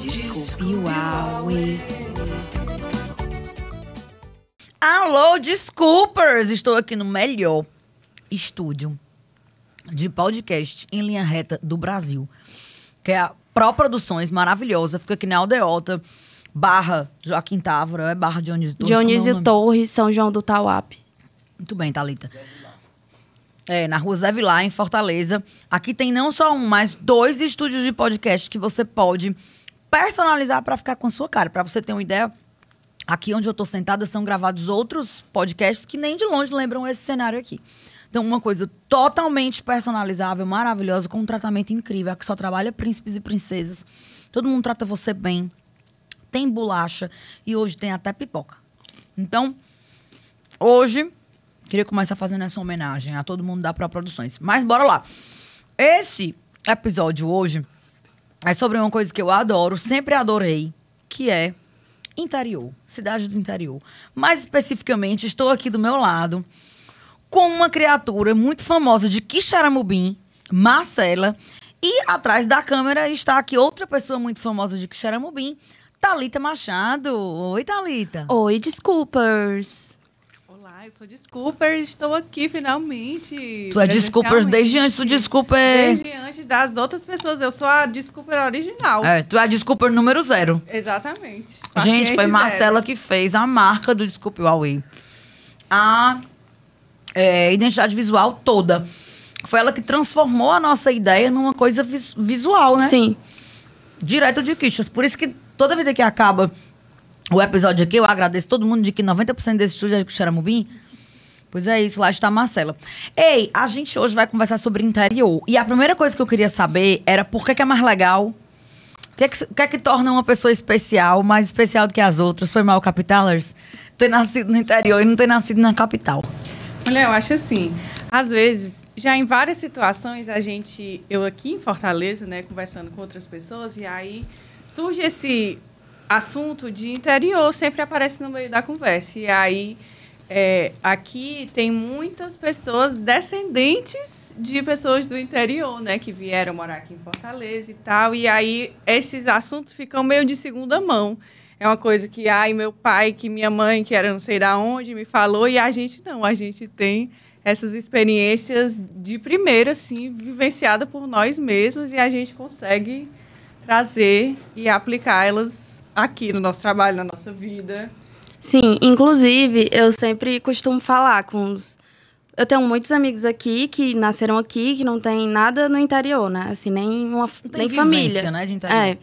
Desculpe o Huawei. Alô, Desculpers! Estou aqui no melhor estúdio de podcast em linha reta do Brasil, que é a Pro Produções, maravilhosa. Fica aqui na Aldeota, barra Joaquim Távora, é barra Dionísio Torres. Dionísio Torres, São João do Tauape. Muito bem, Thalita. É, na rua Zé Vilar, em Fortaleza. Aqui tem não só um, mas 2 estúdios de podcast que você pode personalizar para ficar com a sua cara. Para você ter uma ideia, aqui onde eu tô sentada são gravados outros podcasts que nem de longe lembram esse cenário aqui. Então, uma coisa totalmente personalizável, maravilhosa, com um tratamento incrível. Aqui só trabalha príncipes e princesas. Todo mundo trata você bem. Tem bolacha e hoje tem até pipoca. Então, hoje, queria começar fazendo essa homenagem a todo mundo da Pro Produções. Mas bora lá. Esse episódio hoje é sobre uma coisa que eu adoro, sempre adorei, que é interior, cidade do interior. Mais especificamente, estou aqui do meu lado com uma criatura muito famosa de Quixeramobim, Marcela, e atrás da câmera está aqui outra pessoa muito famosa de Quixeramobim, Thalita Machado. Oi, Thalita. Oi, Desculpers. Olá, eu sou Desculper, estou aqui finalmente. Tu é Desculpers desde antes do Desculper... Desde antes das outras pessoas, eu sou a Desculper original. É, tu é a Desculper número 0. Exatamente. Gente, foi Paciente Marcela zero. que fez a marca do Desculpe o Huawei. A identidade visual toda. Foi ela que transformou a nossa ideia numa coisa visual, né? Sim. Direto de Quixas. Por isso que toda vida que acaba o episódio aqui, eu agradeço todo mundo de que 90% desse estúdio é de Quixeramobim. Pois é isso, lá está a Marcela. Ei, a gente hoje vai conversar sobre interior. E a primeira coisa que eu queria saber era por que é mais legal. O que é que torna uma pessoa especial, mais especial do que as outras? Foi mal, capitalers? Ter nascido no interior e não ter nascido na capital. Olha, eu acho assim, às vezes, já em várias situações, eu aqui em Fortaleza, né, conversando com outras pessoas, e aí surge esse assunto de interior, sempre aparece no meio da conversa. E aí, aqui tem muitas pessoas descendentes de pessoas do interior, né, que vieram morar aqui em Fortaleza e tal, e aí esses assuntos ficam meio de segunda mão. É uma coisa que, meu pai, que minha mãe, que era não sei da onde, me falou, e a gente não, a gente tem essas experiências de primeira, assim, vivenciada por nós mesmos, e a gente consegue trazer e aplicar elas aqui no nosso trabalho, na nossa vida. Sim, inclusive, eu sempre costumo falar com os... Eu tenho muitos amigos aqui que nasceram aqui, que não tem nada no interior, né? Assim, nem família. Né, de interior. É.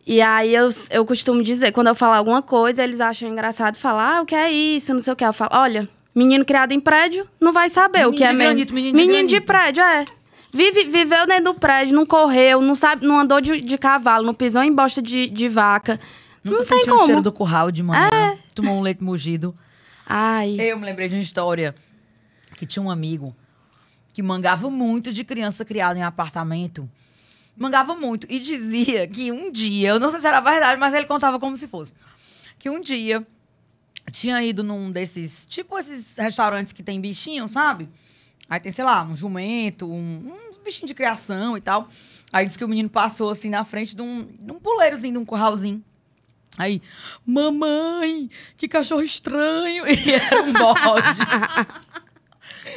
E aí eu costumo dizer, quando eu falar alguma coisa, eles acham engraçado falar, o que é isso, não sei o que. Eu falo, olha, menino criado em prédio não vai saber o que é granito, menino menino de de granito. prédio, é. Viveu dentro do prédio, não correu, não sabe, não andou de cavalo, não pisou em bosta de vaca. Nunca não tem sentiu como. o cheiro do curral de manhã. Tomou um leite mugido. Ai. Eu me lembrei de uma história que tinha um amigo que mangava muito de criança criada em apartamento. Mangava muito. E dizia que um dia, eu não sei se era verdade, mas ele contava como se fosse. Que um dia tinha ido num desses, tipo esses restaurantes que tem bichinho, sabe? Aí tem, sei lá, um jumento, um bichinho de criação e tal. Aí disse que o menino passou assim na frente de um puleirozinho, de um curralzinho. Aí, mamãe, que cachorro estranho. E era um bode.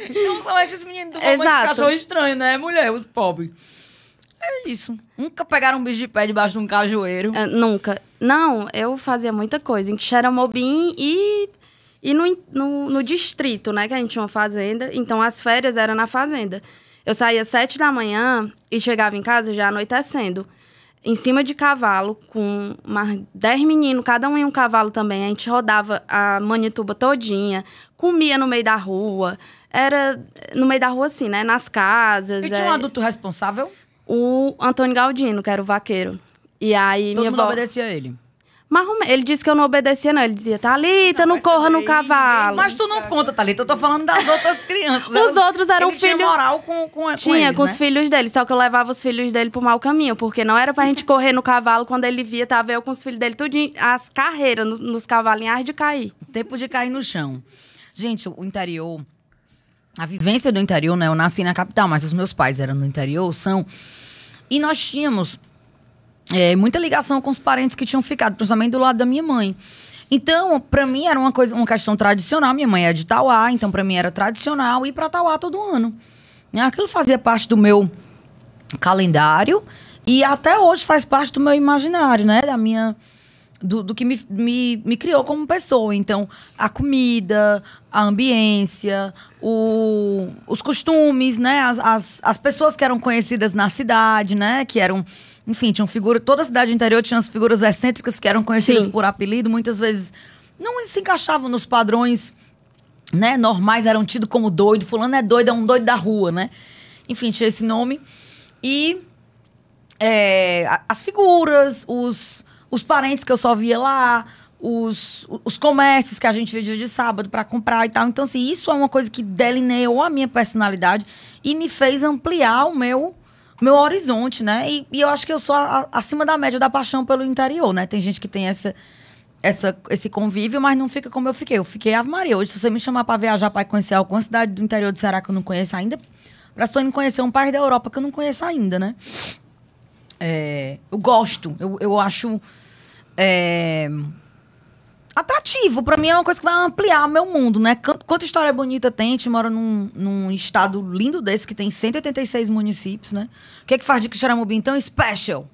Então são esses meninos do mamãe Exato. que cachorro estranho, né, mulher? Os pobres. É isso. Nunca pegaram um bicho de pé debaixo de um cajueiro. Nunca. Não, eu fazia muita coisa. Em Quixeramobim e no distrito, né? Que a gente tinha uma fazenda. Então, as férias eram na fazenda. Eu saía 7 da manhã e chegava em casa já anoitecendo. Em cima de cavalo, com 10 meninos, cada um em um cavalo também. A gente rodava a Manituba todinha, comia no meio da rua. Era no meio da rua, assim, né? Nas casas. E tinha um adulto responsável? O Antônio Galdino, que era o vaqueiro. E aí, Todo minha mundo avó... obedecia a ele. Mas ele disse que eu não obedecia, não. Ele dizia, Thalita, não corra no cavalo. Mas tu não conta, Thalita. Eu tô falando das outras crianças. Os outros eram ele tinha filhos... moral com Tinha, eles, com né? os filhos dele. Só que eu levava os filhos dele pro mau caminho. Porque não era pra gente correr no cavalo. Quando ele via, tava eu com os filhos dele. Tudinho, as carreiras nos cavalinhos de cair. Tempo de cair no chão. Gente, o interior... A vivência do interior, né? Eu nasci na capital, mas os meus pais eram no interior, são... E nós tínhamos muita ligação com os parentes que tinham ficado, principalmente do lado da minha mãe. Então, pra mim, era uma questão tradicional. Minha mãe é de Tauá, então pra mim era tradicional ir pra Tauá todo ano. Aquilo fazia parte do meu calendário e até hoje faz parte do meu imaginário, né? Do que me criou como pessoa. Então, a comida, a ambiência, os costumes, né? As pessoas que eram conhecidas na cidade, né? Que eram... Enfim, tinham figuras... Toda a cidade interior tinha as figuras excêntricas que eram conhecidas Sim. por apelido. Muitas vezes não se encaixavam nos padrões, né, normais. Eram tidos como doido. Fulano é doido, é um doido da rua, né? Enfim, tinha esse nome. E as figuras, os parentes que eu só via lá, os comércios que a gente via dia de sábado para comprar e tal. Então, assim, isso é uma coisa que delineou a minha personalidade e me fez ampliar o meu horizonte, né? E eu acho que eu sou acima da média da paixão pelo interior, né? Tem gente que tem esse convívio, mas não fica como eu fiquei. Eu fiquei Ave Maria. Hoje, se você me chamar para viajar, para conhecer alguma cidade do interior do Ceará que eu não conheço ainda, parece que estou indo conhecer um país da Europa que eu não conheço ainda, né? Eu gosto. Eu acho atrativo. Pra mim é uma coisa que vai ampliar o meu mundo, né? Quanta história bonita tem. A gente mora num estado lindo desse, que tem 186 municípios, né? O que é que faz de Quixeramobim tão special?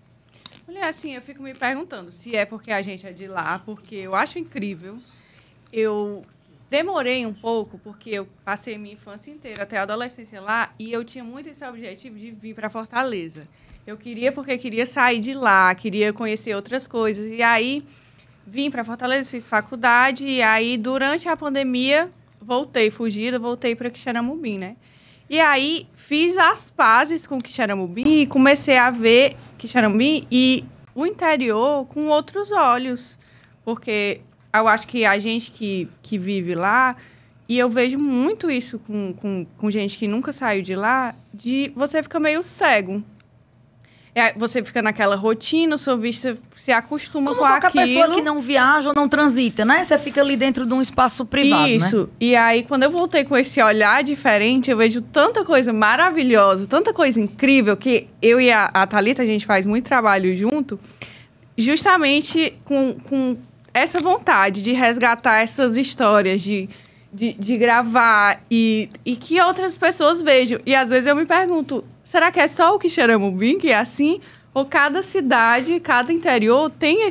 Olha, assim, eu fico me perguntando se é porque a gente é de lá, porque eu acho incrível. Eu demorei um pouco, porque eu passei minha infância inteira, até a adolescência lá, e eu tinha muito esse objetivo de vir para Fortaleza. Eu porque queria sair de lá, queria conhecer outras coisas. E aí... Vim para Fortaleza, fiz faculdade e aí, durante a pandemia, voltei para Quixeramobim, né? E aí, fiz as pazes com Quixeramobim e comecei a ver Quixeramobim e o interior com outros olhos. Porque eu acho que a gente que vive lá, e eu vejo muito isso com gente que nunca saiu de lá, de você fica meio cego. Você fica naquela rotina, o seu vista se acostuma como com aquilo. Como qualquer pessoa que não viaja ou não transita, né? Você fica ali dentro de um espaço privado, Isso. Né? E aí, quando eu voltei com esse olhar diferente, eu vejo tanta coisa maravilhosa, tanta coisa incrível, que eu e a Thalita, a gente faz muito trabalho junto, justamente com essa vontade de resgatar essas histórias, de gravar e que outras pessoas vejam. E às vezes eu me pergunto, será que é só o Quixeramobim que é assim? Ou cada cidade, cada interior tem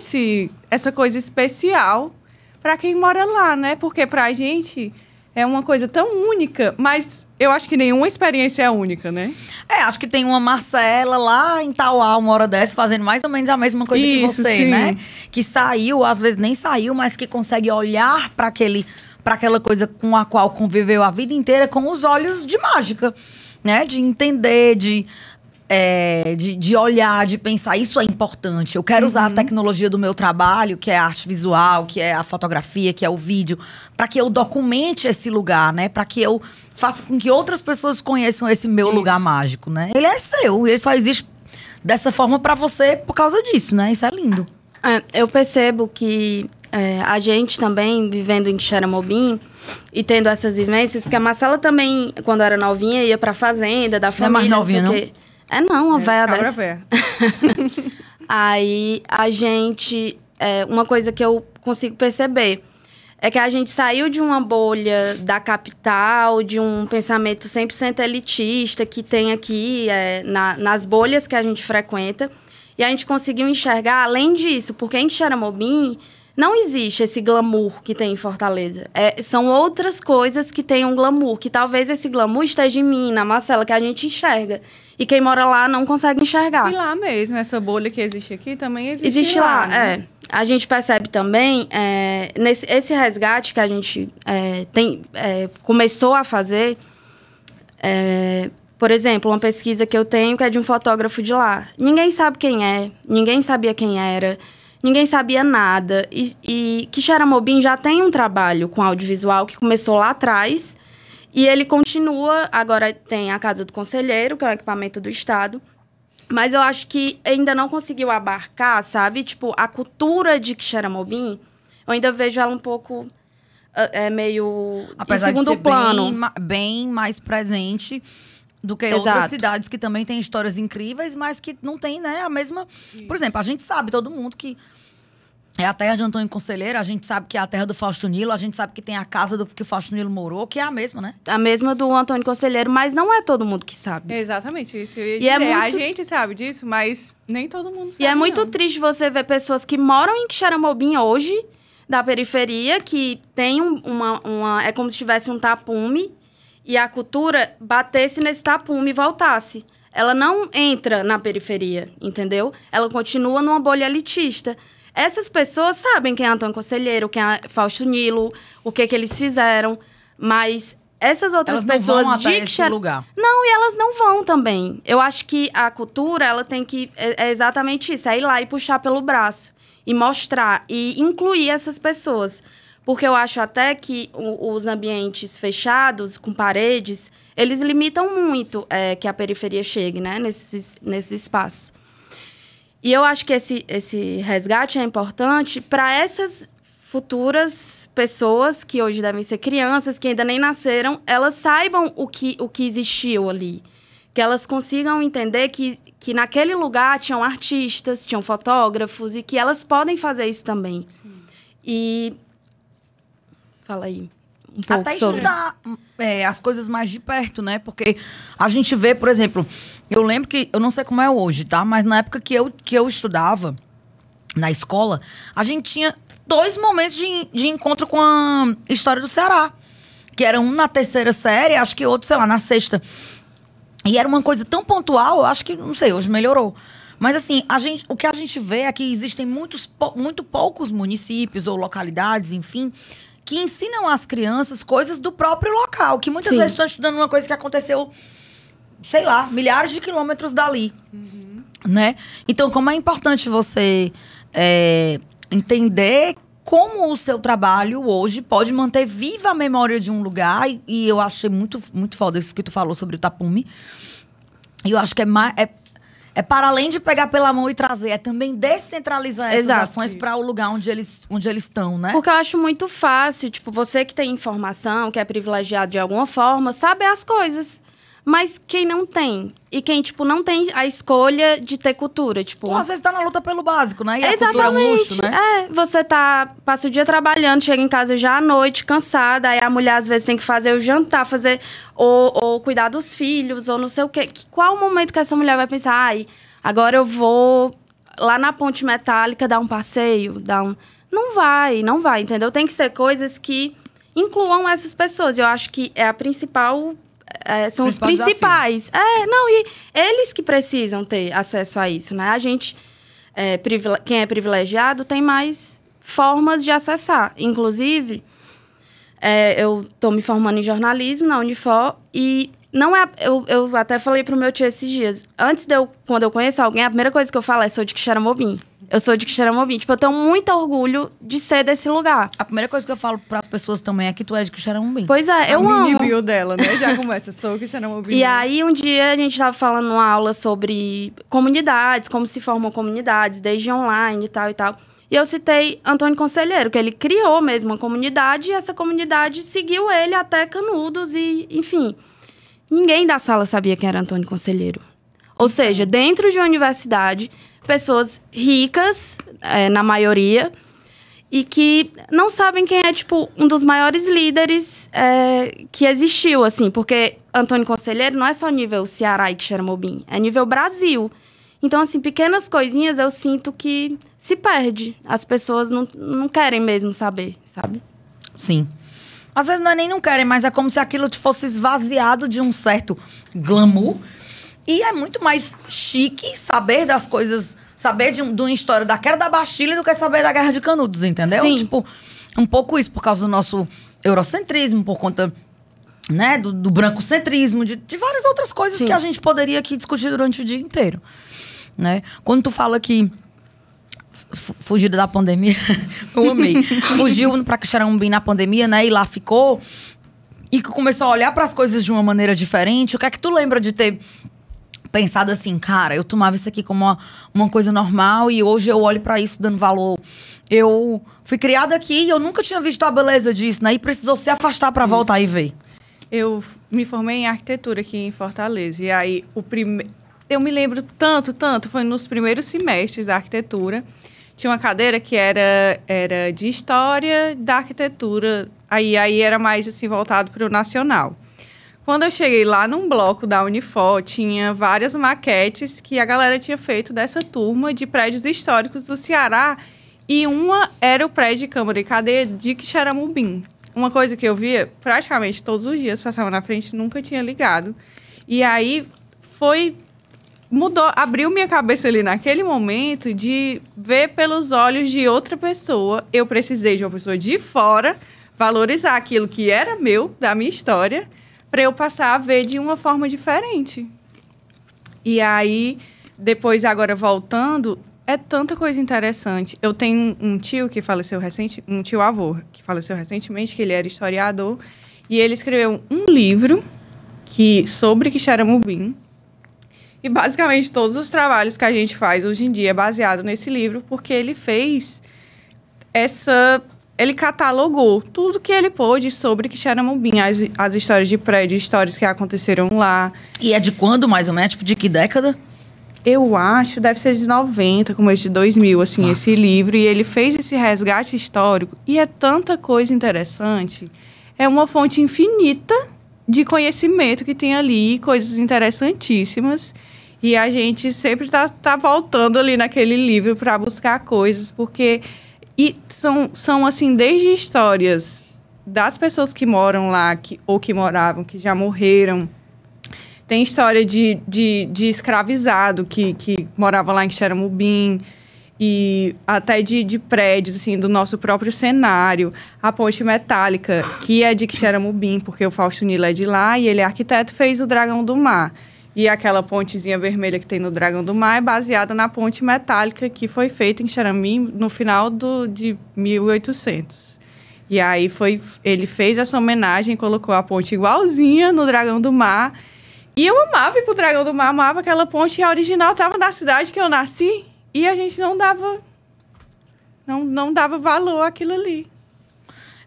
essa coisa especial para quem mora lá, né? Porque pra gente é uma coisa tão única, mas eu acho que nenhuma experiência é única, né? Acho que tem uma Marcela lá em Tauá, uma hora dessa, fazendo mais ou menos a mesma coisa que você, sim. Né? Que saiu, às vezes nem saiu, mas que consegue olhar para aquela coisa com a qual conviveu a vida inteira com os olhos de mágica. Né? De entender, de olhar, de pensar, isso é importante. Eu quero usar a tecnologia do meu trabalho, que é a arte visual, que é a fotografia, que é o vídeo, para que eu documente esse lugar, né? Para que eu faça com que outras pessoas conheçam esse meu lugar mágico, né? Ele é seu, ele só existe dessa forma para você por causa disso, né? Isso é lindo. Eu percebo que a gente também, vivendo em Quixeramobim e tendo essas vivências, porque a Marcela também, quando era novinha, ia pra fazenda, da família. Não é mais novinha, não? Não, uma véia dessa. Véia. Aí, a gente... uma coisa que eu consigo perceber é que a gente saiu de uma bolha da capital, de um pensamento 100% elitista que tem aqui nas bolhas que a gente frequenta, e a gente conseguiu enxergar além disso, porque em Quixeramobim não existe esse glamour que tem em Fortaleza. São outras coisas que têm um glamour, que talvez esse glamour esteja em mim, na Marcela, que a gente enxerga. E quem mora lá não consegue enxergar. E lá mesmo, essa bolha que existe aqui também existe lá. Né? A gente percebe também, esse resgate que a gente começou a fazer, por exemplo, uma pesquisa que eu tenho que é de um fotógrafo de lá. Ninguém sabe quem é, ninguém sabia quem era, ninguém sabia nada. E Quixeramobim já tem um trabalho com audiovisual que começou lá atrás. E ele continua, agora tem a Casa do Conselheiro, que é um equipamento do Estado. Mas eu acho que ainda não conseguiu abarcar, sabe? Tipo, a cultura de Quixeramobim, eu ainda vejo ela um pouco meio apesar em segundo de ser plano. Bem mais presente do que outras cidades que também têm histórias incríveis, mas que não tem, né, a mesma... Por exemplo, a gente sabe, todo mundo, que é a terra de Antônio Conselheiro, a gente sabe que é a terra do Fausto Nilo, a gente sabe que tem a casa que o Fausto Nilo morou, que é a mesma, né? A mesma do Antônio Conselheiro, mas não é todo mundo que sabe. Exatamente, isso eu ia dizer. A gente sabe disso, mas nem todo mundo sabe. E é muito triste você ver pessoas que moram em Quixeramobim hoje, da periferia, que tem é como se tivesse um tapume, e a cultura batesse nesse tapume e voltasse. Ela não entra na periferia, entendeu? Ela continua numa bolha elitista. Essas pessoas sabem quem é Antônio Conselheiro, quem é Fausto Nilo, o que eles fizeram, mas essas outras pessoas não vão até esse lugar. Não, e elas não vão também. Eu acho que a cultura, ela tem que... É exatamente isso, é ir lá e puxar pelo braço. E mostrar, e incluir essas pessoas. Porque eu acho até que os ambientes fechados, com paredes, eles limitam muito que a periferia chegue, né? Nesses espaços. E eu acho que esse resgate é importante para essas futuras pessoas, que hoje devem ser crianças, que ainda nem nasceram, elas saibam o que existiu ali. Que elas consigam entender que naquele lugar tinham artistas, tinham fotógrafos, e que elas podem fazer isso também. Sim. E... Fala aí. Até estudar as coisas mais de perto, né? Porque a gente vê, por exemplo, eu lembro que, eu não sei como é hoje, tá? Mas na época que eu estudava na escola, a gente tinha 2 momentos de encontro com a história do Ceará. Que era um na 3ª série, acho que outro, sei lá, na 6ª. E era uma coisa tão pontual, acho que, não sei, hoje melhorou. Mas assim, o que a gente vê é que existem muito poucos municípios ou localidades, enfim, que ensinam às crianças coisas do próprio local, que muitas vezes estão estudando uma coisa que aconteceu, sei lá, milhares de quilômetros dali, né? Então, como é importante você entender como o seu trabalho hoje pode manter viva a memória de um lugar, e eu achei muito, muito foda isso que tu falou sobre o tapume. E eu acho que é para além de pegar pela mão e trazer, é também descentralizar essas ações para o lugar onde eles estão, né? Porque eu acho muito fácil, tipo, você que tem informação, que é privilegiado de alguma forma, saber as coisas. Mas quem não tem, e quem, tipo, não tem a escolha de ter cultura, tipo... Às vezes tá na luta pelo básico, né? E a cultura é um luxo, né? Você passa o dia trabalhando, chega em casa já à noite, cansada, aí a mulher às vezes tem que fazer o jantar, ou cuidar dos filhos, ou não sei o quê. Qual o momento que essa mulher vai pensar, agora eu vou lá na Ponte Metálica dar um passeio, Não vai, entendeu? Tem que ser coisas que incluam essas pessoas. Eu acho que é a principal... são os principais. E eles que precisam ter acesso a isso, né? A gente, quem é privilegiado, tem mais formas de acessar. Inclusive, eu estou me formando em jornalismo na Unifor e não é... Eu até falei pro meu tio esses dias. Quando eu conheço alguém, a primeira coisa que eu falo é: sou de Quixeramobim. Eu sou de Quixeramobim. Tipo, eu tenho muito orgulho de ser desse lugar. A primeira coisa que eu falo para as pessoas também é que tu é de Quixeramobim. Pois é, eu amo. A mini bio dela, né? Já começa, sou Quixeramobim. E aí, um dia, a gente estava falando numa aula sobre comunidades, como se formam comunidades, desde online e tal e tal. E eu citei Antônio Conselheiro, que ele criou mesmo uma comunidade, e essa comunidade seguiu ele até Canudos e, enfim. Ninguém da sala sabia quem era Antônio Conselheiro. Ou seja, dentro de uma universidade... pessoas ricas, na maioria, e que não sabem quem é, tipo, um dos maiores líderes que existiu, assim. Porque Antônio Conselheiro não é só nível Ceará e Quixeramobim, é nível Brasil. Então, assim, pequenas coisinhas eu sinto que se perde. As pessoas não querem mesmo saber, sabe? Sim. Às vezes não querem, mas é como se aquilo fosse esvaziado de um certo glamour. E é muito mais chique saber das coisas, saber de uma história da queda da Bastilha do que saber da Guerra de Canudos, entendeu? Sim. Tipo, um pouco isso, por causa do nosso eurocentrismo, por conta, né, do brancocentrismo, de várias outras coisas que a gente poderia aqui discutir durante o dia inteiro, né? Quando tu fala que fugido da pandemia, eu amei. Fugiu pra Quixeramobim na pandemia, né, e lá ficou, e que começou a olhar para as coisas de uma maneira diferente. O que é que tu lembra de ter pensado assim, cara, eu tomava isso aqui como uma coisa normal e hoje eu olho pra isso dando valor. Eu fui criada aqui e eu nunca tinha visto a beleza disso, né? E precisou se afastar pra voltar e ver. Eu me formei em arquitetura aqui em Fortaleza. E aí, eu me lembro tanto, foi nos primeiros semestres da arquitetura. Tinha uma cadeira que era de história da arquitetura. Aí era mais assim, voltado para o nacional. Quando eu cheguei lá num bloco da Unifor, tinha várias maquetes que a galera tinha feito dessa turma de prédios históricos do Ceará. E uma era o prédio de Câmara e Cadeia de Quixeramobim. Uma coisa que eu via praticamente todos os dias, passava na frente, nunca tinha ligado. E aí mudou, abriu minha cabeça ali naquele momento de ver pelos olhos de outra pessoa. Eu precisei de uma pessoa de fora valorizar aquilo que era meu, da minha história, para eu passar a ver de uma forma diferente. E aí, depois, agora voltando, é tanta coisa interessante. Eu tenho um tio que faleceu recentemente, um tio-avô que faleceu recentemente, que ele era historiador, e ele escreveu um livro sobre Quixeramobim. E, basicamente, todos os trabalhos que a gente faz hoje em dia é baseado nesse livro, porque ele fez ele catalogou tudo que ele pôde sobre Quixeramobim, as histórias de prédio, histórias que aconteceram lá. E é de quando, mais ou menos? Tipo, de que década? Eu acho, deve ser de 90, começo de 2000, assim, esse livro. E ele fez esse resgate histórico. E é tanta coisa interessante. É uma fonte infinita de conhecimento que tem ali, coisas interessantíssimas. E a gente sempre tá voltando ali naquele livro para buscar coisas, porque... E são, assim, desde histórias das pessoas que moram lá, ou que moravam, que já morreram. Tem história de escravizado que morava lá em Quixeramobim. E até de prédios, assim, do nosso próprio cenário. A ponte metálica, que é de Quixeramobim, porque o Fausto Nilo é de lá. E ele é arquiteto, fez o Dragão do Mar. E aquela pontezinha vermelha que tem no Dragão do Mar é baseada na ponte metálica que foi feita em Quixeramobim no final de 1800. E aí ele fez essa homenagem, colocou a ponte igualzinha no Dragão do Mar. E eu amava ir pro Dragão do Mar, amava aquela ponte. E a original estava na cidade que eu nasci. E a gente não dava valor àquilo ali.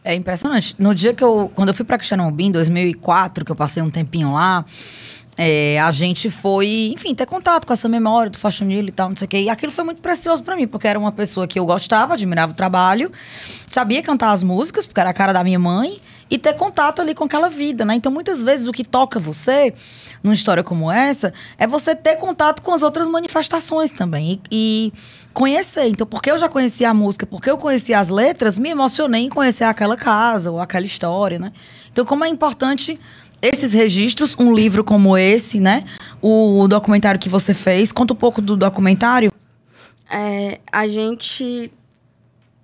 É impressionante. No dia quando eu fui para Quixeramobim, em 2004, que eu passei um tempinho lá... a gente foi, enfim, ter contato com essa memória do Fausto Nilo e tal, não sei o quê. E aquilo foi muito precioso pra mim, porque era uma pessoa que eu gostava, admirava o trabalho, sabia cantar as músicas, porque era a cara da minha mãe, e ter contato ali com aquela vida, né? Então, muitas vezes, o que toca você, numa história como essa, é você ter contato com as outras manifestações também. E conhecer. Então, porque eu já conhecia a música, porque eu conhecia as letras, me emocionei em conhecer aquela casa ou aquela história, né? Então, como é importante... esses registros, um livro como esse, né? O documentário que você fez. Conta um pouco do documentário. A gente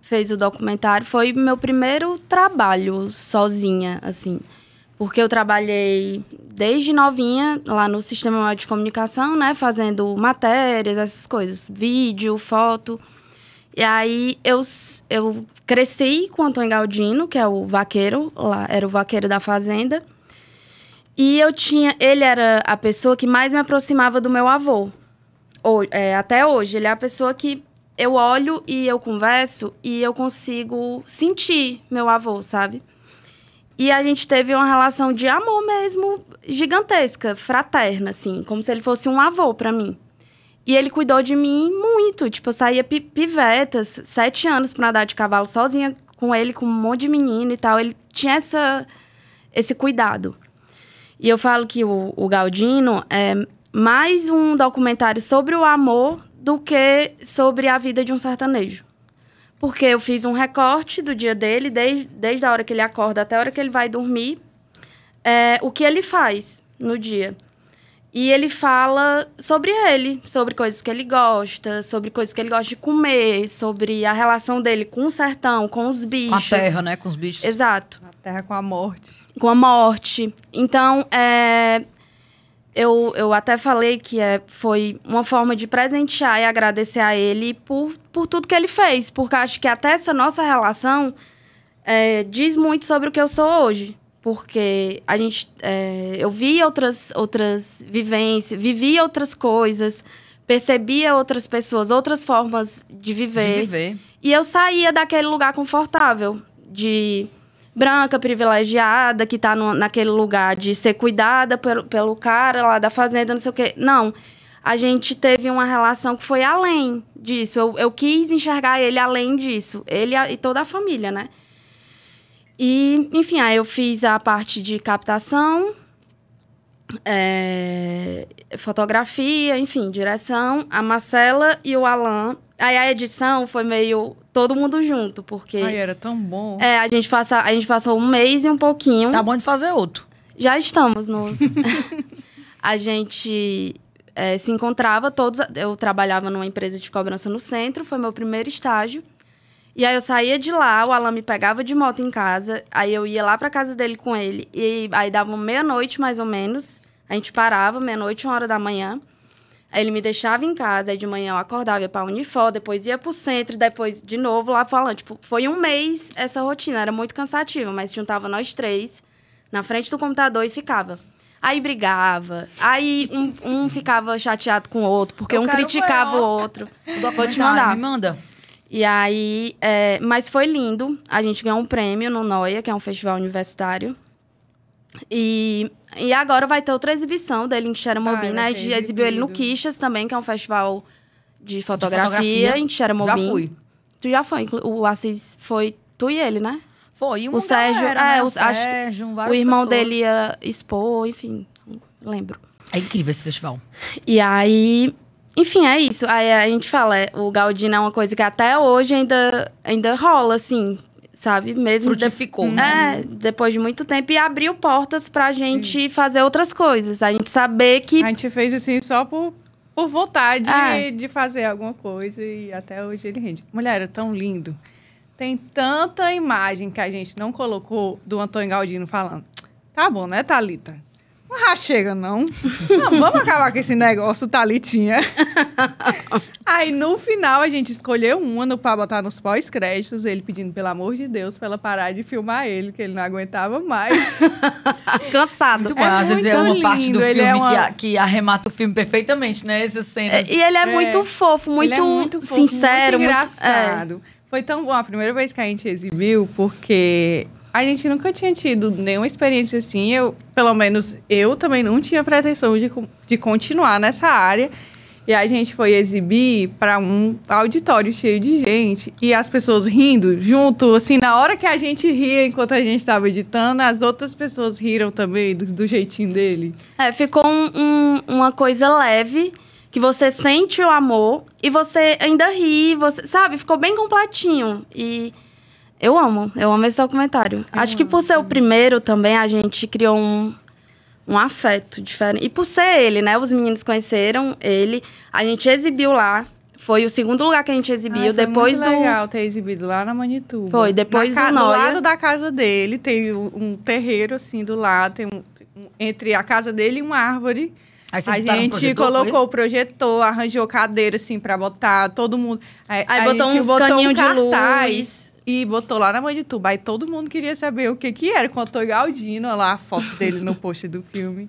fez o documentário. Foi meu primeiro trabalho sozinha, assim. Porque eu trabalhei desde novinha lá no Sistema de Comunicação, né? Fazendo matérias, essas coisas. Vídeo, foto. E aí eu cresci com o Antônio Galdino, que é o vaqueiro. Lá, era o vaqueiro da fazenda. E ele era a pessoa que mais me aproximava do meu avô. Até hoje, ele é a pessoa que eu olho e eu converso e eu consigo sentir meu avô, sabe? E a gente teve uma relação de amor mesmo gigantesca, fraterna, assim, como se ele fosse um avô pra mim. E ele cuidou de mim muito, tipo, eu saía pivetas, 7 anos pra andar de cavalo sozinha com ele, com um monte de menino e tal. Ele tinha esse cuidado. E eu falo que o Galdino é mais um documentário sobre o amor do que sobre a vida de um sertanejo. Porque eu fiz um recorte do dia dele, desde a hora que ele acorda até a hora que ele vai dormir, o que ele faz no dia. E ele fala sobre ele, sobre coisas que ele gosta, sobre coisas que ele gosta de comer, sobre a relação dele com o sertão, com os bichos. Com a terra, né? Com os bichos. Exato. A terra com a morte. Com a morte. Então, eu até falei que foi uma forma de presentear e agradecer a ele por tudo que ele fez. Porque acho que até essa nossa relação diz muito sobre o que eu sou hoje. Porque eu vi outras vivências, vivia outras coisas, percebia outras pessoas, outras formas de viver. De viver. E eu saía daquele lugar confortável, de branca, privilegiada, que tá naquele lugar de ser cuidada pelo cara lá da fazenda, não sei o quê. Não. A gente teve uma relação que foi além disso. Eu quis enxergar ele além disso. Ele e toda a família, né? E, enfim, aí eu fiz a parte de captação, fotografia, enfim, direção, a Marcela e o Alan. Aí a edição foi meio todo mundo junto, porque... Ai, era tão bom. A gente passou 1 mês e um pouquinho. Tá bom de fazer outro. Já estamos nos... A gente se encontrava todos... Eu trabalhava numa empresa de cobrança no centro, foi meu primeiro estágio. E aí eu saía de lá, o Alan me pegava de moto em casa, aí eu ia lá pra casa dele com ele, e aí dava meia-noite, mais ou menos, a gente parava, meia-noite, 1h da manhã, aí ele me deixava em casa, aí de manhã eu acordava, ia pra Unifor, depois ia pro centro, depois de novo lá pro Alan. Tipo, foi 1 mês essa rotina, era muito cansativa, mas juntava nós 3 na frente do computador e ficava. Aí brigava, aí um ficava chateado com o outro, porque um criticava o outro. Vou te mandar. Me manda. E aí, mas foi lindo. A gente ganhou um prêmio no Noia, que é um festival universitário. E agora vai ter outra exibição dele em Xeramobim, né? A gente exibiu ele no Quixas também, que é um festival de fotografia em Xeramobim. Já fui. Tu já foi. O Assis foi tu e ele, né? Foi. E o Sérgio, galera, né? O Sérgio, o irmão pessoas. dele ia expor, enfim, lembro. É incrível esse festival. E aí... Enfim, é isso. Aí a gente fala, o Galdino é uma coisa que até hoje ainda rola, assim, sabe? Mesmo frutificou, né? Depois de muito tempo. E abriu portas pra gente fazer outras coisas. A gente saber que... A gente fez assim só por vontade de fazer alguma coisa. E até hoje ele rende. Mulher, é tão lindo. Tem tanta imagem que a gente não colocou do Antônio Galdino falando. Tá bom, né, Thalita? Não chega, não. Não, vamos acabar com esse negócio, Thalitinha. Aí, no final, a gente escolheu uma pra botar nos pós-créditos, ele pedindo, pelo amor de Deus, pra ela parar de filmar ele, que ele não aguentava mais. Cansado. Muito bom. Às vezes é uma parte do ele filme que arremata o filme perfeitamente, né? Essas cenas. E ele é muito fofo, muito sincero. Muito engraçado. Foi tão bom a primeira vez que a gente exibiu, porque... A gente nunca tinha tido nenhuma experiência assim. Pelo menos eu também não tinha pretensão de continuar nessa área. E a gente foi exibir para um auditório cheio de gente. E as pessoas rindo junto. Assim, na hora que a gente ria enquanto a gente estava editando, as outras pessoas riram também do jeitinho dele. Ficou uma coisa leve, que você sente o amor e você ainda ri. Você, sabe? Ficou bem completinho. E... Eu amo esse documentário. Acho que por ser o primeiro também, a gente criou um afeto diferente. E por ser ele, né? Os meninos conheceram ele. A gente exibiu lá. Foi o segundo lugar que a gente exibiu. Depois muito legal ter exibido lá na Manituba. Foi, depois do Noia. Do lado da casa dele, tem um terreiro, assim, do lado. Tem entre a casa dele e uma árvore. Aí a gente colocou o projetor, arranjou cadeira, assim, pra botar todo mundo. Aí botou uns caninhos de luz. E botou lá na Manituba. Aí todo mundo queria saber o que era. Contou Galdino, olha lá a foto dele no post do filme.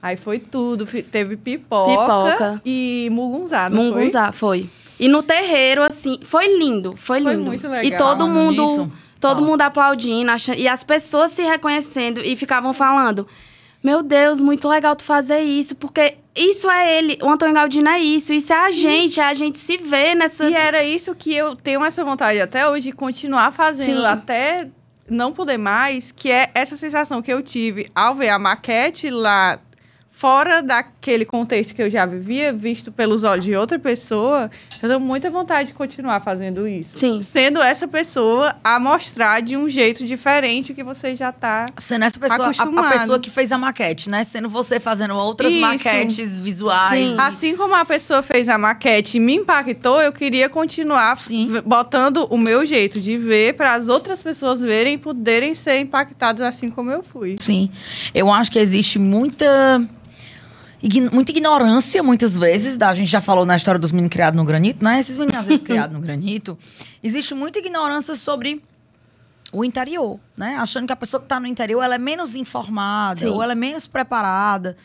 Aí foi tudo. Teve pipoca. E mugunzá, não foi? Mugunzá, foi. E no terreiro, assim, foi lindo. Foi muito legal. E todo mundo aplaudindo. E as pessoas se reconhecendo e ficavam falando... Meu Deus, muito legal tu fazer isso, porque isso é ele, o Antônio Galdino é isso é a gente se vê nessa... E era isso que eu tenho essa vontade até hoje de continuar fazendo, até não poder mais, que é essa sensação que eu tive ao ver a maquete lá, fora daquele contexto que eu já vivia, visto pelos olhos de outra pessoa, eu tenho muita vontade de continuar fazendo isso. Sim. Sendo essa pessoa a mostrar de um jeito diferente o que você já tá sendo essa pessoa, a pessoa que fez a maquete, né? Sendo você fazendo outras maquetes visuais. Sim. Assim como a pessoa fez a maquete e me impactou, eu queria continuar botando o meu jeito de ver para as outras pessoas verem e poderem ser impactadas assim como eu fui. Sim. Eu acho que existe muita ignorância, muitas vezes. A gente já falou na história dos meninos criados no granito, né? Esses meninos, às vezes, criados no granito. Existe muita ignorância sobre o interior, né? Achando que a pessoa que está no interior, ela é menos informada, ou ela é menos preparada,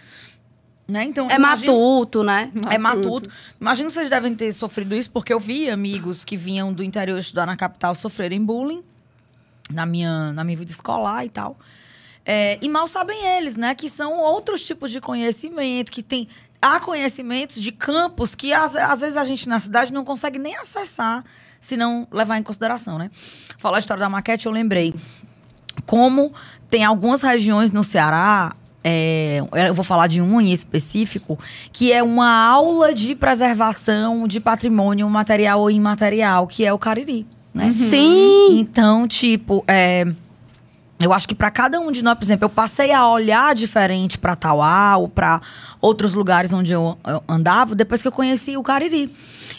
né? Então, matuto, né? É matuto. Imagino que vocês devem ter sofrido isso, porque eu vi amigos que vinham do interior estudar na capital sofrerem bullying. na minha vida escolar e tal. E mal sabem eles, né? Que são outros tipos de conhecimento, há conhecimentos de campos que às vezes a gente na cidade não consegue nem acessar, se não levar em consideração, né? Falar a história da maquete, eu lembrei como tem algumas regiões no Ceará, eu vou falar de uma em específico, que é uma aula de preservação de patrimônio material ou imaterial, que é o Cariri, né? Sim! Então, tipo, eu acho que para cada um de nós, por exemplo, eu passei a olhar diferente para Tauá ou para outros lugares onde eu andava depois que eu conheci o Cariri.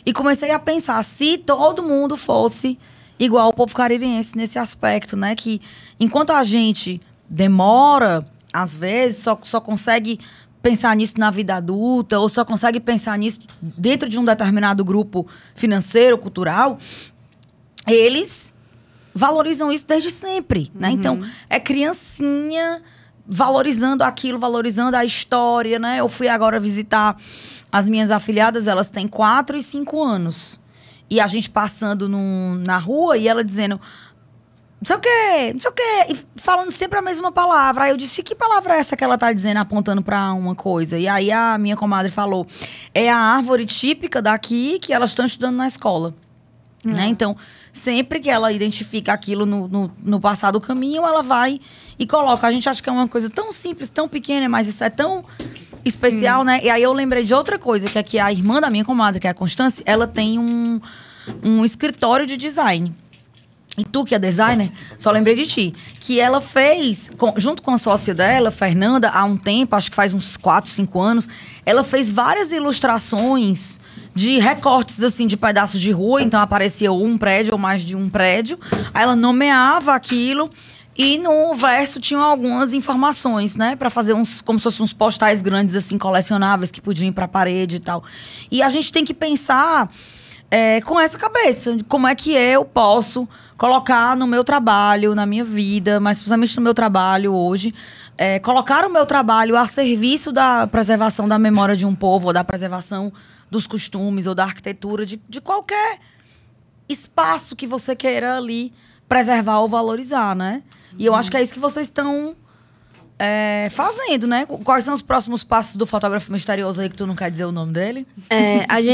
E comecei a pensar, se todo mundo fosse igual o povo caririense nesse aspecto, né? Que enquanto a gente demora, às vezes, só consegue pensar nisso na vida adulta ou só consegue pensar nisso dentro de um determinado grupo financeiro, cultural, eles valorizam isso desde sempre, né? Então, é criancinha valorizando aquilo, valorizando a história, né? Eu fui agora visitar as minhas afilhadas, elas têm 4 e 5 anos. E a gente passando na rua e ela dizendo, não sei o quê, não sei o quê, e falando sempre a mesma palavra. Aí eu disse, que palavra é essa que ela tá dizendo, apontando pra uma coisa? E aí a minha comadre falou, é a árvore típica daqui que elas estão estudando na escola. Né? Então, sempre que ela identifica aquilo no passar do caminho, ela vai e coloca. A gente acha que é uma coisa tão simples, tão pequena, mas isso é tão especial, né? E aí eu lembrei de outra coisa, que é que a irmã da minha comadre, que é a Constância, ela tem um escritório de design. E tu, que é designer, só lembrei de ti. Que ela fez, junto com a sócia dela, Fernanda, há um tempo, acho que faz uns 4, 5 anos, ela fez várias ilustrações de recortes, assim, de pedaços de rua. Então, aparecia um prédio ou mais de um prédio. Aí ela nomeava aquilo e no verso tinham algumas informações, né? Pra fazer como se fossem uns postais grandes, assim, colecionáveis, que podiam ir pra parede e tal. E a gente tem que pensar com essa cabeça, de como é que eu posso colocar no meu trabalho, na minha vida, mas principalmente no meu trabalho hoje, colocar o meu trabalho a serviço da preservação da memória de um povo, ou da preservação dos costumes, ou da arquitetura, de qualquer espaço que você queira ali preservar ou valorizar, né? E eu acho que é isso que vocês estão fazendo, né? Quais são os próximos passos do fotógrafo misterioso aí, que tu não quer dizer o nome dele?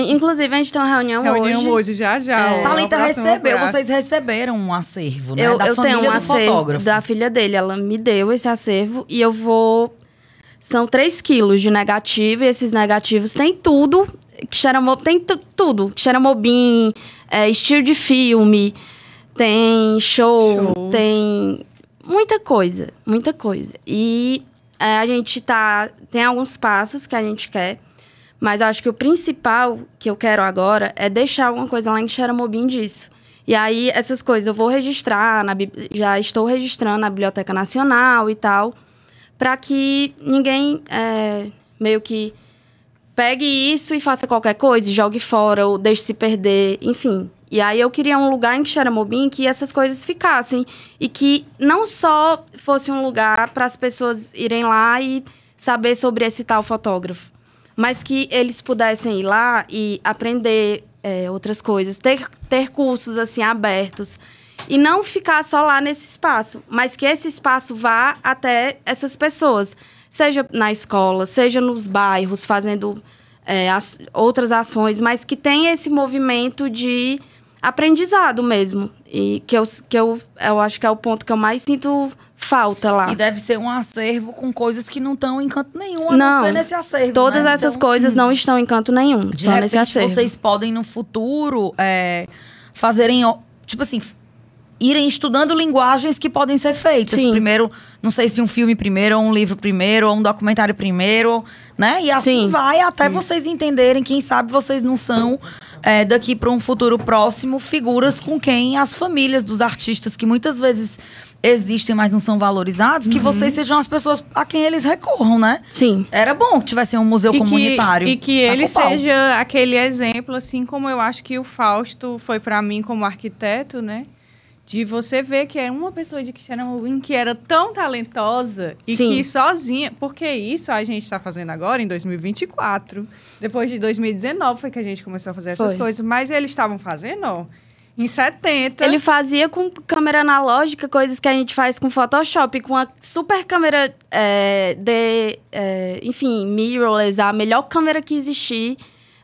Inclusive, a gente tem uma reunião hoje. já. Thalita recebeu, vocês receberam um acervo, né? Eu tenho um acervo fotógrafo. da filha dele, ela me deu esse acervo e eu vou... São 3 quilos de negativo e esses negativos tem tudo, tem tudo. Xeramobim, estilo de filme, tem shows. Tem... Muita coisa. E a gente tem alguns passos que a gente quer, mas eu acho que o principal que eu quero agora é deixar alguma coisa lá em Xeramobim disso. E aí, essas coisas eu vou registrar, já estou registrando na Biblioteca Nacional e tal, para que ninguém meio que pegue isso e faça qualquer coisa, jogue fora ou deixe se perder, enfim. E aí eu queria um lugar em Xeramobim que essas coisas ficassem. E que não só fosse um lugar para as pessoas irem lá e saber sobre esse tal fotógrafo. Mas que eles pudessem ir lá e aprender outras coisas. Ter cursos, assim, abertos. E não ficar só lá nesse espaço. Mas que esse espaço vá até essas pessoas. Seja na escola, seja nos bairros, fazendo outras ações. Mas que tenha esse movimento de... aprendizado mesmo. E que eu acho que é o ponto que eu mais sinto falta lá. E deve ser um acervo com coisas que não estão em canto nenhum, a não ser nesse acervo, todas né? essas coisas não estão em canto nenhum, só nesse acervo. Vocês podem, no futuro, fazerem... Tipo assim, irem estudando linguagens que podem ser feitas. Sim. Primeiro, não sei se um filme primeiro, ou um livro primeiro, ou um documentário primeiro, né? E assim Sim. vai até vocês entenderem, quem sabe vocês não são, daqui para um futuro próximo, figuras com quem as famílias dos artistas, que muitas vezes existem, mas não são valorizados, que vocês sejam as pessoas a quem eles recorram, né? Sim. Era bom que tivesse um museu comunitário. E que ele seja aquele exemplo, assim como eu acho que o Fausto foi para mim como arquiteto, né? De você ver que é uma pessoa de Xeramobim que era tão talentosa e Sim. que sozinha... Porque isso a gente está fazendo agora em 2024. Depois de 2019 foi que a gente começou a fazer essas coisas. Mas eles estavam fazendo, ó, Em 70. Ele fazia com câmera analógica coisas que a gente faz com Photoshop, com a super câmera enfim, mirrorless, a melhor câmera que existir.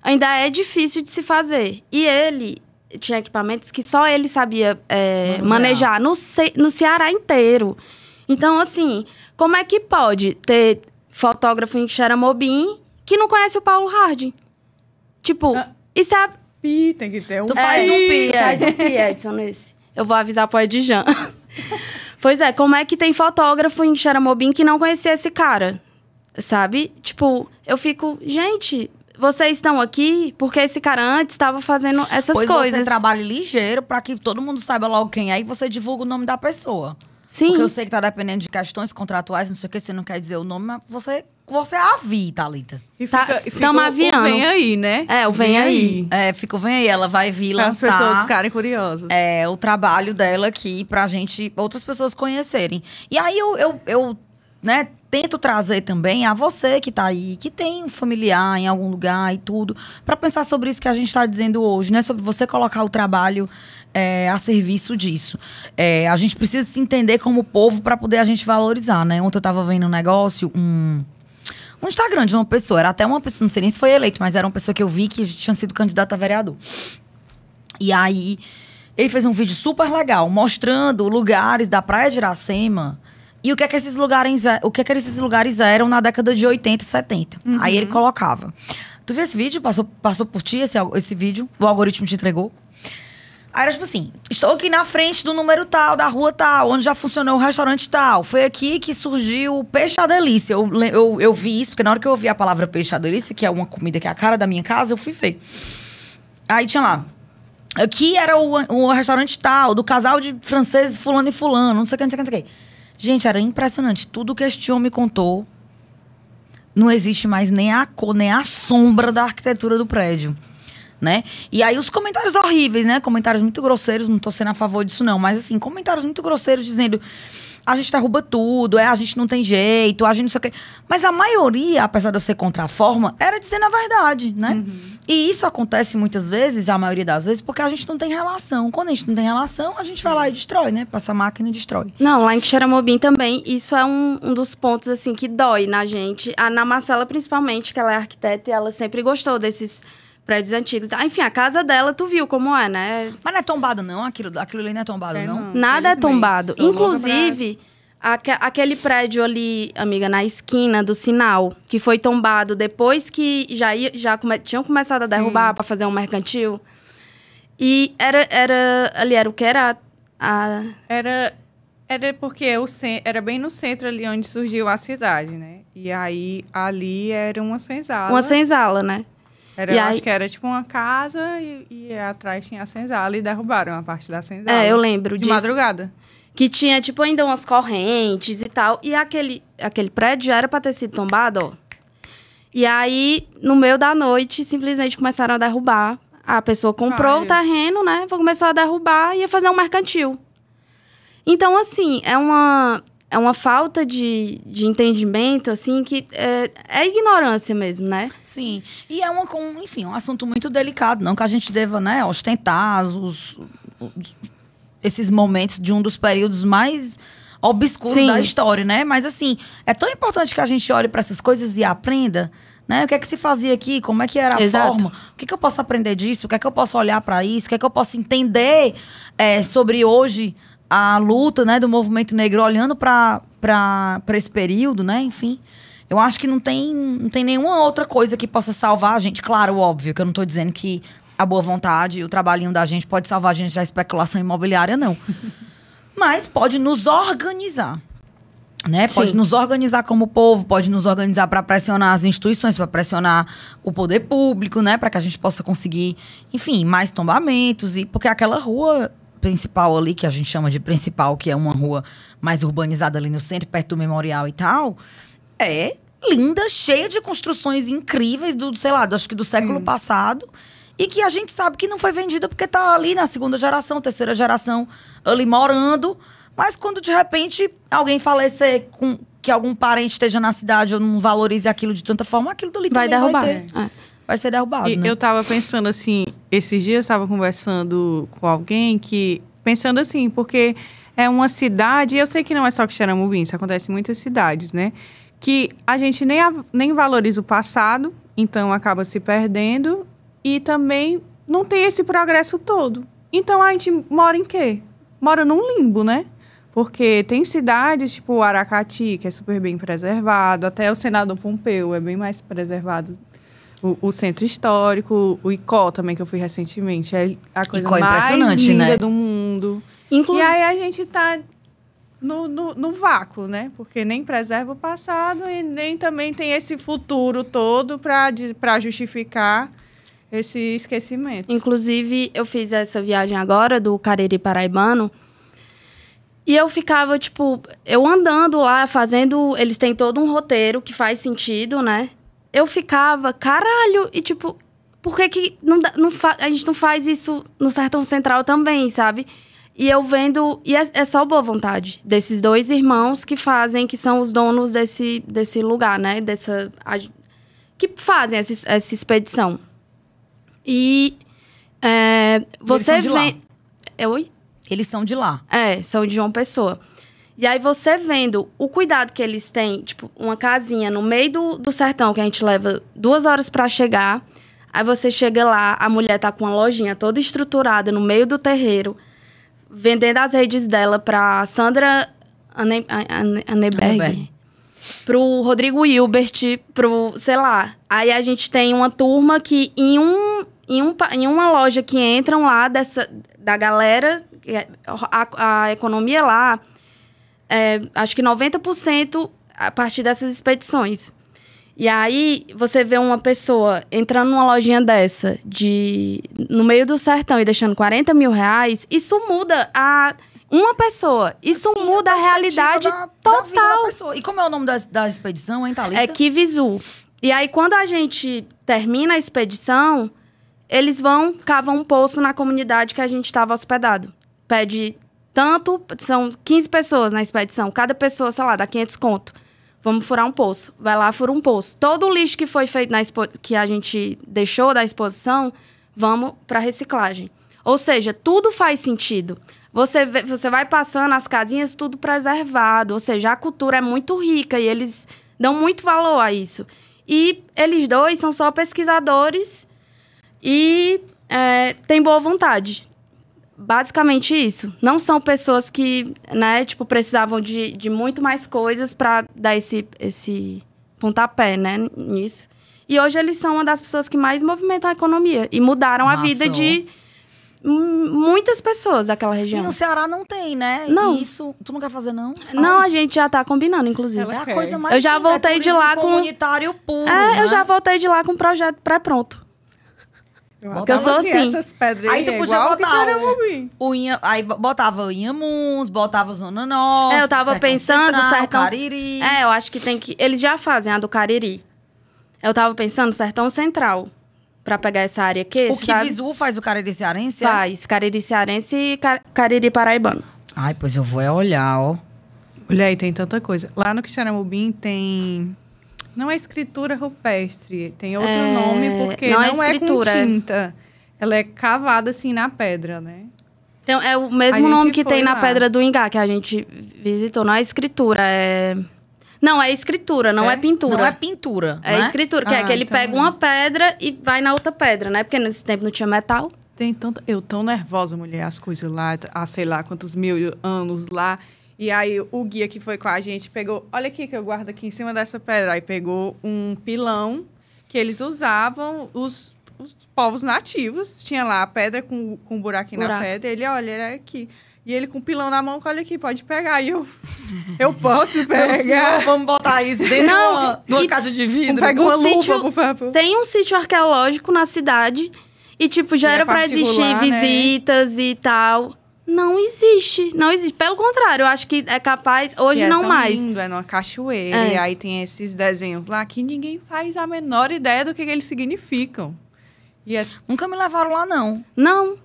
Ainda é difícil de se fazer. E ele tinha equipamentos que só ele sabia manejar no Ceará inteiro. Então, assim, como é que pode ter fotógrafo em Xeramobim que não conhece o Paulo Harding? Tipo, isso é... Tem que ter um Tu faz um pi, Faz um pi, Edson, nesse. Eu vou avisar pro Edjan. Pois é, como é que tem fotógrafo em Xeramobim que não conhecia esse cara? Sabe? Tipo, eu fico... Gente, vocês estão aqui porque esse cara antes estava fazendo essas coisas. Pois você trabalha ligeiro pra que todo mundo saiba logo quem é e você divulga o nome da pessoa. Sim. Porque eu sei que tá dependendo de questões contratuais, não sei o que, você não quer dizer o nome, mas você avia, Thalita. E Tá, fica tamo aviando. o vem aí, né? O vem aí. Fica o Vem Aí, ela vai vir Para as lançar... pessoas ficarem curiosas. O trabalho dela aqui pra gente, outras pessoas conhecerem. E aí eu né, tento trazer também a você que tá aí, que tem um familiar em algum lugar e tudo, pra pensar sobre isso que a gente tá dizendo hoje, né? Sobre você colocar o trabalho a serviço disso. A gente precisa se entender como povo pra poder a gente valorizar, né? Ontem eu tava vendo um negócio, um Instagram de uma pessoa, era até uma pessoa, não sei nem se foi eleito, mas era uma pessoa que eu vi que tinha sido candidata a vereador. E aí, ele fez um vídeo super legal, mostrando lugares da Praia de Iracema e o que é que esses lugares eram na década de 80 e 70. Aí ele colocava. Tu viu esse vídeo? Passou por ti esse vídeo? O algoritmo te entregou? Aí era tipo assim, estou aqui na frente do número tal, da rua tal, onde já funcionou o restaurante tal. Foi aqui que surgiu o Peixe à Delícia. Eu vi isso, porque na hora que eu ouvi a palavra Peixe à Delícia, que é uma comida que é a cara da minha casa, eu fui ver. Aí tinha lá, aqui era o restaurante tal, do casal de franceses fulano e fulano, não sei o que, não sei o que, não sei o que. Gente, era impressionante. Tudo que este homem contou, não existe mais nem a cor, nem a sombra da arquitetura do prédio. Né? E aí os comentários horríveis, né? Comentários muito grosseiros, não tô sendo a favor disso não, mas assim, comentários muito grosseiros dizendo a gente derruba tudo, a gente não tem jeito, a gente não sei o quê. Mas a maioria, apesar de eu ser contra a forma, era dizendo a verdade, né? E isso acontece muitas vezes, a maioria das vezes, porque a gente não tem relação. Quando a gente não tem relação, a gente vai lá e destrói, né? Passa a máquina e destrói. Não, lá em Xeramobim também, isso é um dos pontos, assim, que dói na gente. Na Marcela, principalmente, que ela é arquiteta e ela sempre gostou desses prédios antigos. Enfim, a casa dela, tu viu como é, né? Mas não é tombado, não? Aquilo ali não é tombado, não? Nada é tombado. Sou Inclusive, aquele prédio ali, amiga, na esquina do sinal, que foi tombado depois que tinham começado a derrubar para fazer um mercantil. E era o que era? Era porque era bem no centro ali onde surgiu a cidade, né? E aí, ali era uma senzala. Uma senzala, né? Acho que era tipo uma casa e atrás tinha a senzala e derrubaram a parte da senzala. Eu lembro disso. De madrugada. Que tinha, tipo, ainda umas correntes e tal. E aquele prédio já era pra ter sido tombado, ó. E aí, no meio da noite, simplesmente começaram a derrubar. A pessoa comprou o terreno, né? Começou a derrubar e ia fazer um mercantil. Então, assim, é uma falta de entendimento, assim, que é ignorância mesmo, né? Sim. E é um assunto muito delicado. Não que a gente deva, né, ostentar esses momentos de um dos períodos mais obscuros da história, né? Mas, assim, é tão importante que a gente olhe para essas coisas e aprenda, né? O que é que se fazia aqui? Como é que era a forma? O que é que eu posso aprender disso? O que é que eu posso olhar para isso? O que é que eu posso entender sobre hoje a luta, né, do movimento negro, olhando para esse período, né? Enfim, eu acho que não tem nenhuma outra coisa que possa salvar a gente. Claro, óbvio, que eu não estou dizendo que a boa vontade e o trabalhinho da gente pode salvar a gente da especulação imobiliária, não. Mas pode nos organizar, né? Pode nos organizar como povo, pode nos organizar para pressionar as instituições, para pressionar o poder público, né? Para que a gente possa conseguir, enfim, mais tombamentos. Porque aquela rua principal ali, que a gente chama de principal, que é uma rua mais urbanizada ali no centro, perto do memorial e tal, é linda, cheia de construções incríveis acho que do século passado, e que a gente sabe que não foi vendida porque tá ali na segunda geração, terceira geração, ali morando, mas quando de repente alguém falecer que algum parente esteja na cidade ou não valorize aquilo de tanta forma, aquilo dali vai também derrubar. vai ter. vai ser derrubado, E né? eu tava pensando assim, esses dias eu estava conversando com alguém pensando assim, porque é uma cidade, e eu sei que não é só Quixeramobim, isso acontece em muitas cidades, né? Que a gente nem valoriza o passado, então acaba se perdendo, e também não tem esse progresso todo. Então a gente mora em quê? Mora num limbo, né? Porque tem cidades, tipo Aracati, que é super bem preservado, até o Senador Pompeu é bem mais preservado. O Centro Histórico, o Icó também, que eu fui recentemente, é a coisa Icó é mais impressionante, linda né? do mundo. Inclusive, E aí a gente tá no vácuo, né? Porque nem preserva o passado e nem também tem esse futuro todo para justificar esse esquecimento. inclusive, eu fiz essa viagem agora do Cariri Paraibano. E eu ficava, tipo, eu andando lá, fazendo... Eles têm todo um roteiro que faz sentido, né? Eu ficava, caralho, e tipo, por que a gente não faz isso no Sertão Central também, sabe? E eu vendo... E é só boa vontade desses dois irmãos que fazem, que são os donos desse lugar, né? Que fazem essa expedição. E você são de lá. vê... Oi? Eles são de lá. São de João Pessoa. E aí você vendo o cuidado que eles têm, tipo, uma casinha no meio do sertão, que a gente leva 2 horas pra chegar. Aí você chega lá, a mulher tá com uma lojinha toda estruturada no meio do terreiro, vendendo as redes dela pra Sandra Aneberg, pro Rodrigo Hilbert, sei lá. Aí a gente tem uma turma que em uma loja que entram lá da galera, a economia lá, acho que 90% a partir dessas expedições. E aí, você vê uma pessoa entrando numa lojinha dessa, no meio do sertão e deixando 40 mil reais, isso muda uma pessoa. Isso Sim, muda a realidade da total. vida da pessoa. E como é o nome da expedição, hein, Thalita? É Kivizu. E aí, quando a gente termina a expedição, eles cavam um poço na comunidade que a gente estava hospedado. Pede tanto, são 15 pessoas na expedição. Cada pessoa, sei lá, dá 500 conto. Vamos furar um poço. Vai lá, fura um poço. Todo o lixo que foi feito que a gente deixou da exposição, vamos para reciclagem. Ou seja, tudo faz sentido. Você vai passando as casinhas, tudo preservado. Ou seja, a cultura é muito rica e eles dão muito valor a isso. E eles dois são só pesquisadores e têm boa vontade. Basicamente isso. Não são pessoas que, né, tipo, precisavam de muito mais coisas para dar esse pontapé, né, nisso. E hoje eles são uma das pessoas que mais movimentam a economia e mudaram a vida de muitas pessoas daquela região. E no Ceará não tem, né? Não. E isso, tu não quer fazer, não? Não, a gente já tá combinando, inclusive. É a coisa mais Eu já linda, voltei de lá com comunitário puro, né? eu já voltei de lá com um projeto pré-pronto. Porque eu sou assim. Essas pedras Aí tu podia igual botar Quixeramobim. aí botava Inhamuns, botava Zona Norte, Eu tava Sertão pensando, Central, Sertão... Cariri. Eu acho que tem que... Eles já fazem a do Cariri. Eu tava pensando Sertão Central, pra pegar essa área aqui, O Kivizu faz o Cariri Cearense? Faz, Cariri Cearense e Cariri Paraibano. Ai, pois eu vou olhar, ó. Olha aí, tem tanta coisa. Lá no Quixeramobim tem... Não é escritura rupestre, tem outro nome, porque não não é é com escritura, tinta. Ela é cavada, assim, na pedra, né? Então, é o A mesmo gente nome que foi tem na lá. Pedra do Ingá, que a gente visitou. Não é escritura, Não, é escritura, não é pintura. Não é pintura, É né? escritura, que é que ele então pega uma pedra e vai na outra pedra, né? Porque nesse tempo não tinha metal. Tem tanta... Eu tão nervosa, mulher, as coisas lá, há sei lá quantos mil anos lá. E aí o guia que foi com a gente pegou... Olha aqui que eu guardo aqui em cima dessa pedra. Aí pegou um pilão que eles usavam, os povos nativos. Tinha lá a pedra com um buraquinho na pedra. Ele, olha, era aqui. E ele com o pilão na mão, olha aqui, pode pegar. E eu posso pegar. Vamos botar isso dentro de uma caixa de vidro. Pega uma luva, por favor. Tem um sítio arqueológico na cidade e, tipo, já E era é pra existir particular, né? visitas e tal. Não existe, não existe. Pelo contrário, eu acho que é capaz... Hoje E não tão mais. lindo, é numa cachoeira. E aí tem esses desenhos lá que ninguém faz a menor ideia do que eles significam. E Nunca me levaram lá, não.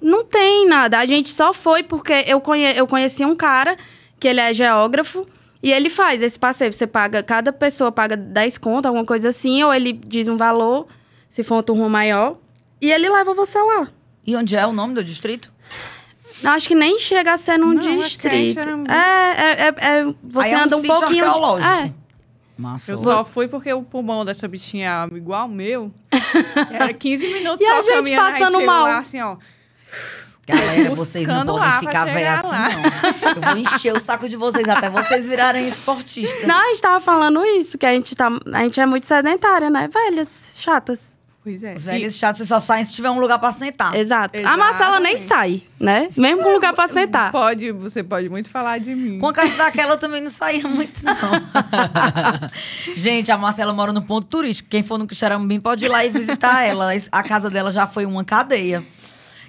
Não tem nada. A gente só foi porque eu conheci um cara que ele é geógrafo e ele faz esse passeio. Você paga, cada pessoa paga 10 conto, alguma coisa assim, ou ele diz um valor. se for uma turma maior. E ele leva você lá. E onde é o nome do distrito? Não, acho que nem chega a ser num Não, distrito. acho que Você Aí é um anda um sítio pouquinho. arqueológico. Massa. Eu só fui porque o pulmão dessa bichinha é igual ao meu. Era 15 minutos E só a gente caminhando. Aí passando chegou mal. lá, assim, ó. Galera, vocês não Buscando podem ar pra ficar velha chegar assim, lá. não. Eu vou encher o saco de vocês até vocês virarem esportistas. Não, a gente tava falando isso, que a gente é muito sedentária, né? Velhas, chatas. Pois é. Velhos chatos, vocês só saem se tiver um lugar pra sentar. Exato. A Marcela nem sai, né? Mesmo com lugar pra sentar. Você pode muito falar de mim. Com a casa daquela eu também não saía muito, não. Gente, a Marcela mora no ponto turístico. Quem for no Quixeramobim pode ir lá e visitar ela. A casa dela já foi uma cadeia.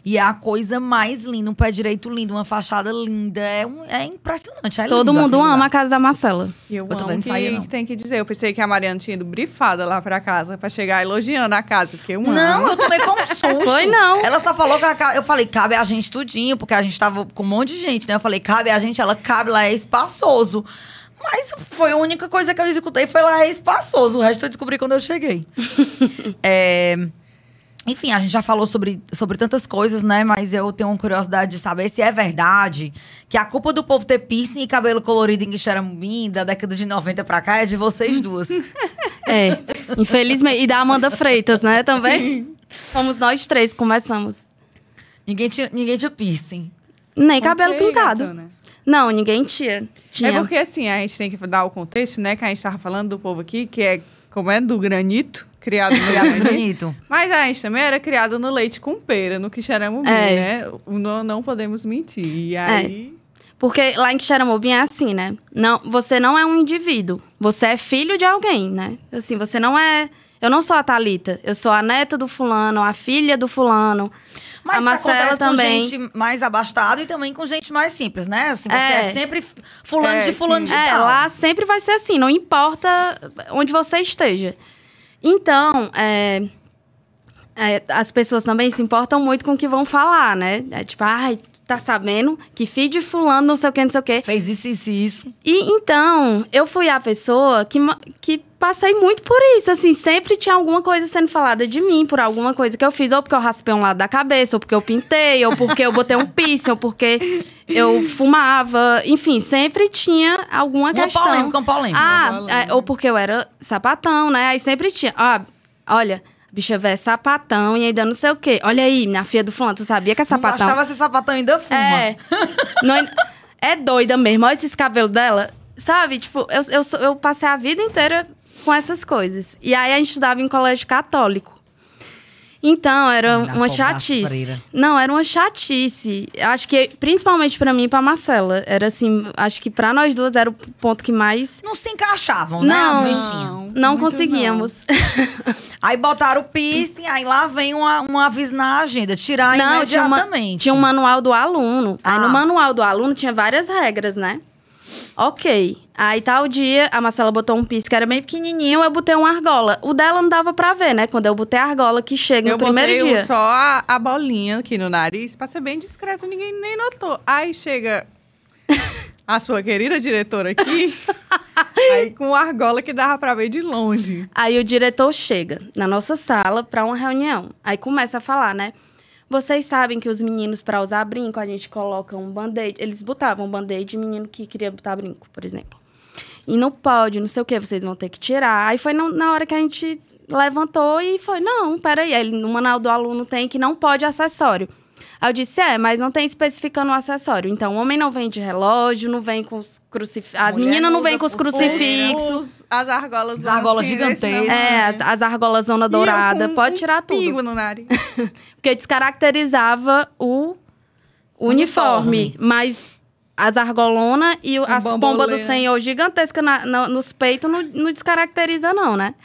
E é a coisa mais linda, um pé direito lindo, uma fachada linda. É impressionante, é Todo lindo mundo aquele ama lugar. a casa da Marcela. E eu também amo não saía, não. que tem que dizer. Eu pensei que a Mariana tinha ido brifada lá pra casa, pra chegar elogiando a casa. Porque eu Não, amo. eu também foi um susto. Foi não. Ela só falou que eu falei, cabe a gente tudinho, porque a gente tava com um monte de gente, né? Eu falei, cabe a gente, ela cabe lá, é espaçoso. Mas foi a única coisa que eu escutei, foi lá, é espaçoso. O resto eu descobri quando eu cheguei. Enfim, a gente já falou sobre tantas coisas, né? Mas eu tenho uma curiosidade de saber se é verdade que a culpa do povo ter piercing e cabelo colorido em Quixeramobim da década de 90 pra cá é de vocês duas. É, infelizmente. E da Amanda Freitas, né, também? Fomos nós três que começamos. Ninguém tinha piercing. Nem cabelo Conte aí, pintado. gatona. Não, ninguém tinha. É porque assim, a gente tem que dar o contexto, né? Que a gente tava falando do povo aqui, que é, como é, do granito, criado no granito. Bonito. Mas a gente também era criado no leite com pera, no Quixeramobim, né? Não podemos mentir. E aí... Porque lá em Quixeramobim é assim, né? Não, você não é um indivíduo. Você é filho de alguém, né? Assim, você não é... Eu não sou a Thalita. Eu sou a neta do fulano, a filha do fulano. Mas a isso Marcela acontece também. com gente mais abastada e também com gente mais simples, né? Assim, você é sempre fulano É, de fulano sim. de tal. Lá sempre vai ser assim, não importa onde você esteja. Então, as pessoas também se importam muito com o que vão falar, né? É tipo, ai, tá sabendo que filho de fulano, não sei o quê, não sei o quê. Fez isso. E então, eu fui a pessoa que passei muito por isso, assim, sempre tinha alguma coisa sendo falada de mim, por alguma coisa que eu fiz, ou porque eu raspei um lado da cabeça, ou porque eu pintei, ou porque eu botei um piercing, ou porque eu fumava, enfim, sempre tinha alguma questão. Uma polêmica. Ou porque eu era sapatão, né? Aí sempre tinha, olha, a bicha véia é sapatão e ainda não sei o quê. Olha aí, minha filha do fulano, tu sabia que é sapatão? Não bastava ser sapatão, ainda fuma. É doida mesmo. Olha esses cabelos dela. Sabe? Tipo, eu passei a vida inteira com essas coisas. E aí a gente estudava em colégio católico. Então, era uma chatice. Não, era uma chatice. Acho que, principalmente pra mim e pra Marcela. Era assim, acho que pra nós duas era o ponto que mais... Não se encaixavam, né, as bichinhas? Não conseguíamos. Aí botaram o piercing, aí lá vem um aviso na agenda, tirar imediatamente. Tinha um manual do aluno. Aí no manual do aluno tinha várias regras, né? Ok. Aí tal dia, a Marcela botou um piercing que era bem pequenininho, eu botei uma argola. O dela não dava pra ver, né? Quando eu botei a argola, que chega no primeiro dia. Eu botei só a bolinha aqui no nariz, pra ser bem discreto, ninguém nem notou. Aí chega a sua querida diretora aqui, aí com a argola que dava pra ver de longe. Aí o diretor chega na nossa sala pra uma reunião. Aí começa a falar, né? Vocês sabem que os meninos, pra usar brinco, a gente coloca um band-aid. Eles botavam um band-aid de menino que queria botar brinco, por exemplo. E não pode, não sei o quê, vocês vão ter que tirar. Aí foi na hora que a gente levantou e foi, não, peraí. Aí no manual do aluno tem que não pode acessório. Aí eu disse, mas não tem especificando o acessório. Então, o homem não vem de relógio, não vem com os crucifixos. As meninas não vêm com os crucifixos. As argolas. As argolas assim, gigantescas. As argolas zona dourada. Pode tirar tudo. Pingo no nariz. Porque descaracterizava o uniforme. Mas as argolonas e as pombas do Senhor gigantescas nos peitos não descaracteriza, não, né?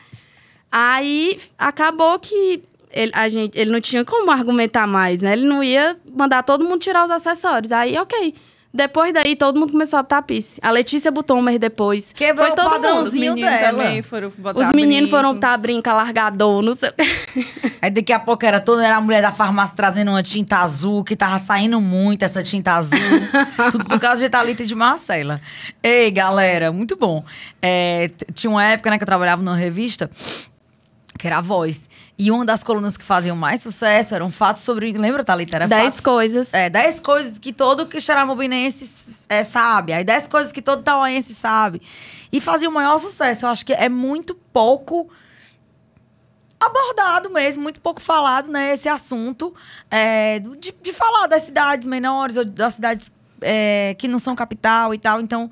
Aí acabou que ele não tinha como argumentar mais, né? Ele não ia mandar todo mundo tirar os acessórios. Aí, ok. Depois daí, todo mundo começou a botar piercing. A Letícia botou um mês depois. Quebrou foi todo o padrãozinho mundo. Os meninos dela. também foram botar Os meninos brinco. foram botar brinco, alargador, não sei. Aí daqui a pouco era a mulher da farmácia trazendo uma tinta azul, que tava saindo muito essa tinta azul. Tudo por causa de Thalita e de Marcela. Ei, galera, muito bom. Tinha uma época, né, que eu trabalhava numa revista que era a Voz. E uma das colunas que faziam mais sucesso eram fatos sobre... Lembra, Thalita? Era 10 coisas. 10 coisas que todo quixeramobinense sabe. Aí 10 coisas que todo tauaense sabe. E fazia o maior sucesso. Eu acho que é muito pouco abordado mesmo, muito pouco falado, né? Esse assunto de falar das cidades menores ou das cidades que não são capital e tal. Então...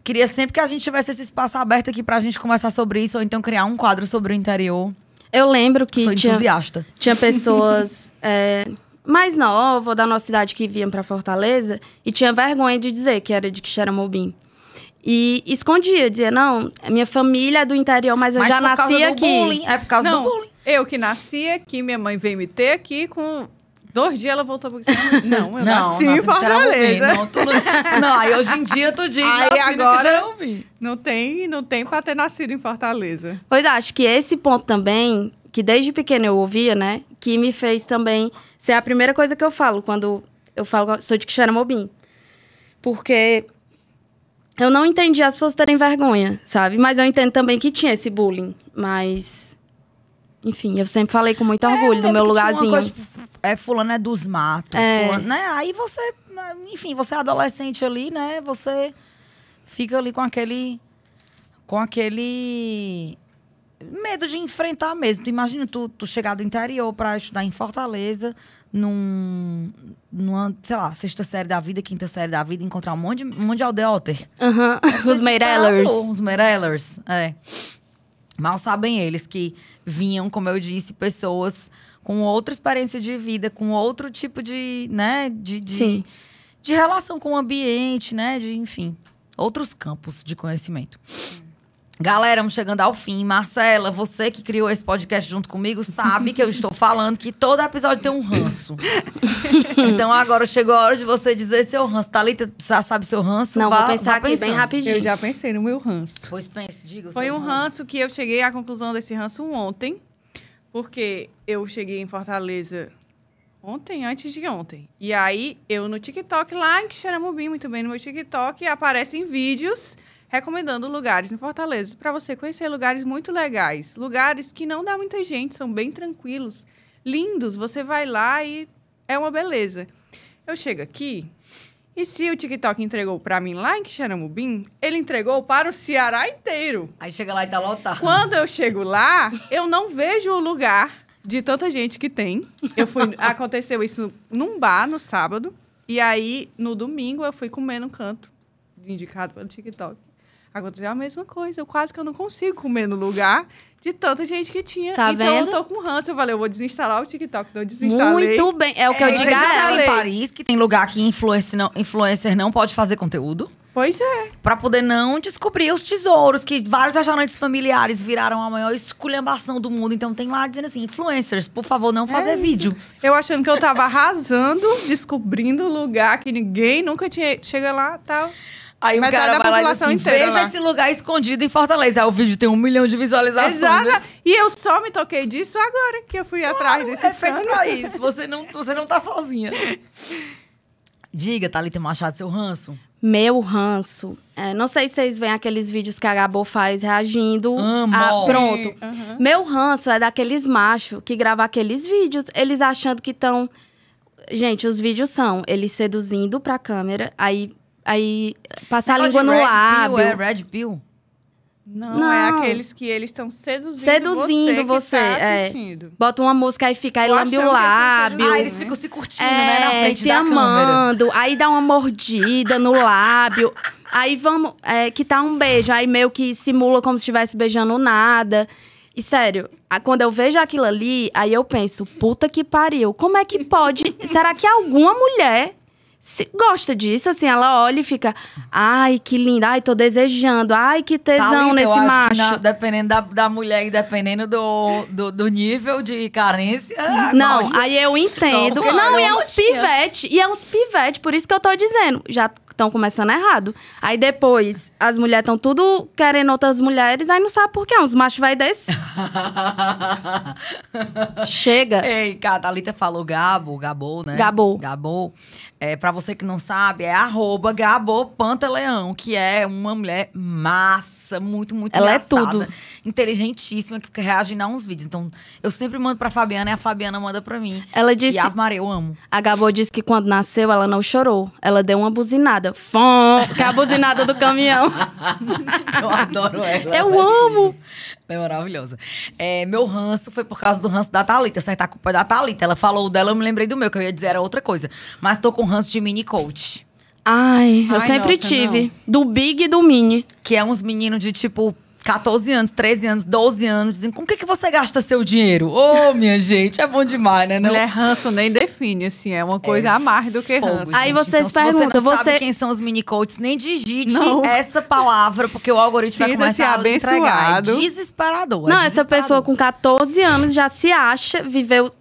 Queria sempre que a gente tivesse esse espaço aberto aqui pra gente conversar sobre isso, ou então criar um quadro sobre o interior. Eu lembro que Sou entusiasta. Tinha pessoas mais novas da nossa cidade que vinham pra Fortaleza e tinha vergonha de dizer que era de Quixeramobim. E escondia, dizia, não, minha família é do interior, mas eu já nasci aqui. Bullying, é por causa do bullying. Eu que nasci aqui, minha mãe veio me ter aqui com... 2 dias ela voltou pro Quixeramobim. Não, eu nasci em Fortaleza. Não, aí hoje em dia tu diz, aí agora não tem pra ter nascido em Fortaleza. Pois acho que esse ponto também, que desde pequena eu ouvia, né? Que me fez também ser a primeira coisa que eu falo quando eu falo sou de Quixeramobim. Porque eu não entendi as pessoas terem vergonha, sabe? Mas eu entendo também que tinha esse bullying. Mas... Enfim, eu sempre falei com muito orgulho do meu lugarzinho. Coisa, fulano é dos matos, fulano, né? Aí você, enfim, você é adolescente ali, né? Você fica ali com aquele medo de enfrentar mesmo. Tu imagina tu chegar do interior pra estudar em Fortaleza, numa, sei lá, 6ª série da vida, 5ª série da vida, encontrar um monte de aldeoter. Os Meirellers. Os Meirellers, Mal sabem eles que vinham, como eu disse, pessoas com outra experiência de vida, com outro tipo de, né, de relação com o ambiente, né, enfim, outros campos de conhecimento. Galera, vamos chegando ao fim. Marcela, você que criou esse podcast junto comigo, sabe que eu estou falando que todo episódio tem um ranço. Então agora chegou a hora de você dizer seu ranço. Thalita, já sabe seu ranço? Não, vou pensar aqui bem rapidinho. Eu já pensei no meu ranço. Pois pense, diga o Foi seu um ranço que eu cheguei à conclusão desse ranço ontem. Porque eu cheguei em Fortaleza antes de ontem. E aí, eu no TikTok, lá em Quixeramobim, muito bem, no meu TikTok, aparecem vídeos recomendando lugares em Fortaleza para você conhecer lugares muito legais. Lugares que não dá muita gente, são bem tranquilos, lindos. Você vai lá e é uma beleza. Eu chego aqui e se o TikTok entregou para mim lá em Quixeramobim, ele entregou para o Ceará inteiro. Aí chega lá e tá lotado. Quando eu chego lá, eu não vejo o lugar de tanta gente que tem. Aconteceu isso num bar no sábado. E aí, no domingo, eu fui comer no canto, indicado pelo TikTok. Aconteceu a mesma coisa. Quase que eu não consigo comer no lugar de tanta gente que tinha. Tá então, vendo? eu tô com ranço. Eu falei, eu vou desinstalar o TikTok. Então, eu desinstalei. Muito bem. É o que eu digo Você já a tá ela. em Paris, que tem lugar que influencer não pode fazer conteúdo. Pois é. Pra poder não descobrir os tesouros, que vários restaurantes familiares viraram a maior esculhambação do mundo. Então tem lá dizendo assim, influencers, por favor, não fazer vídeo. Eu achando que eu tava arrasando, descobrindo o lugar que ninguém nunca tinha... Chega lá, tal... Aí Mas o cara da vai lá e diz população assim, inteira veja lá. esse lugar escondido em Fortaleza. Aí o vídeo tem 1 milhão de visualizações. Exato. Né? E eu só me toquei disso agora, que eu fui atrás desse É feito pra isso. Você não tá sozinha. Diga, Thalita Machado, seu ranço. Meu ranço. Não sei se vocês veem aqueles vídeos que a Gabo faz reagindo. Amo. Pronto. Uhum. Meu ranço é daqueles machos que gravam aqueles vídeos, eles achando que estão... Gente, os vídeos são eles seduzindo pra câmera, aí passar a língua no lábio. Red Pill? Não, é aqueles que eles estão seduzindo você que tá assistindo. Bota uma música, aí fica, aí Tô lambe o achando que eles estão lábio. seduzindo. Eles ficam se curtindo, né? Na frente se da amando. Aí dá uma mordida no lábio. Aí vamos... que tá um beijo. Aí meio que simula como se estivesse beijando nada. E sério, quando eu vejo aquilo ali, aí eu penso, puta que pariu. Como é que pode? Será que alguma mulher gosta disso? Assim, ela olha e fica, ai, que linda. Ai, tô desejando. Ai, que tesão nesse macho. Dependendo da mulher e dependendo do nível de carência... Não, aí eu entendo. Não, e é uns pivete. Por isso que eu tô dizendo. Já estão começando errado. Aí depois, as mulheres estão tudo querendo outras mulheres, aí não sabe por quê. Uns machos vai desse. Chega. Ei, a Thalita falou Gabô, né? Gabô. Pra você que não sabe, é @GabôPantaleão, que é uma mulher massa, muito, muito Ela engraçada. é tudo. Inteligentíssima, que fica reagindo a uns vídeos. Então, eu sempre mando pra Fabiana e a Fabiana manda pra mim. Ela disse... E Ave Maria, eu amo. A Gabô disse que quando nasceu, ela não chorou. Ela deu uma buzinada. Fom, que é a buzinada do caminhão. Eu adoro ela. Eu amo. É maravilhosa. Meu ranço foi por causa do ranço da Thalita. Certo? A culpa é da Thalita. Ela falou dela, eu me lembrei do meu, que eu ia dizer era outra coisa. Mas tô com ranço de mini coach. Eu sempre nossa, tive. não. Do Big e do Mini. Que é uns meninos de, tipo, 14 anos, 13 anos, 12 anos. Dizem, com o que você gasta seu dinheiro? Ô, minha gente, é bom demais, né? Não? Mulher ranço nem define, assim. É uma coisa a mais do que Fogo, ranço. Aí gente. vocês Então, se perguntam, você não sabe você- quem são os mini coaches, nem digite Não. essa palavra, porque o algoritmo vai Sinta-se começar a lhe entregar. É abençoado. desesperador. Não, é essa pessoa desesperador. com 14 anos já se acha, viveu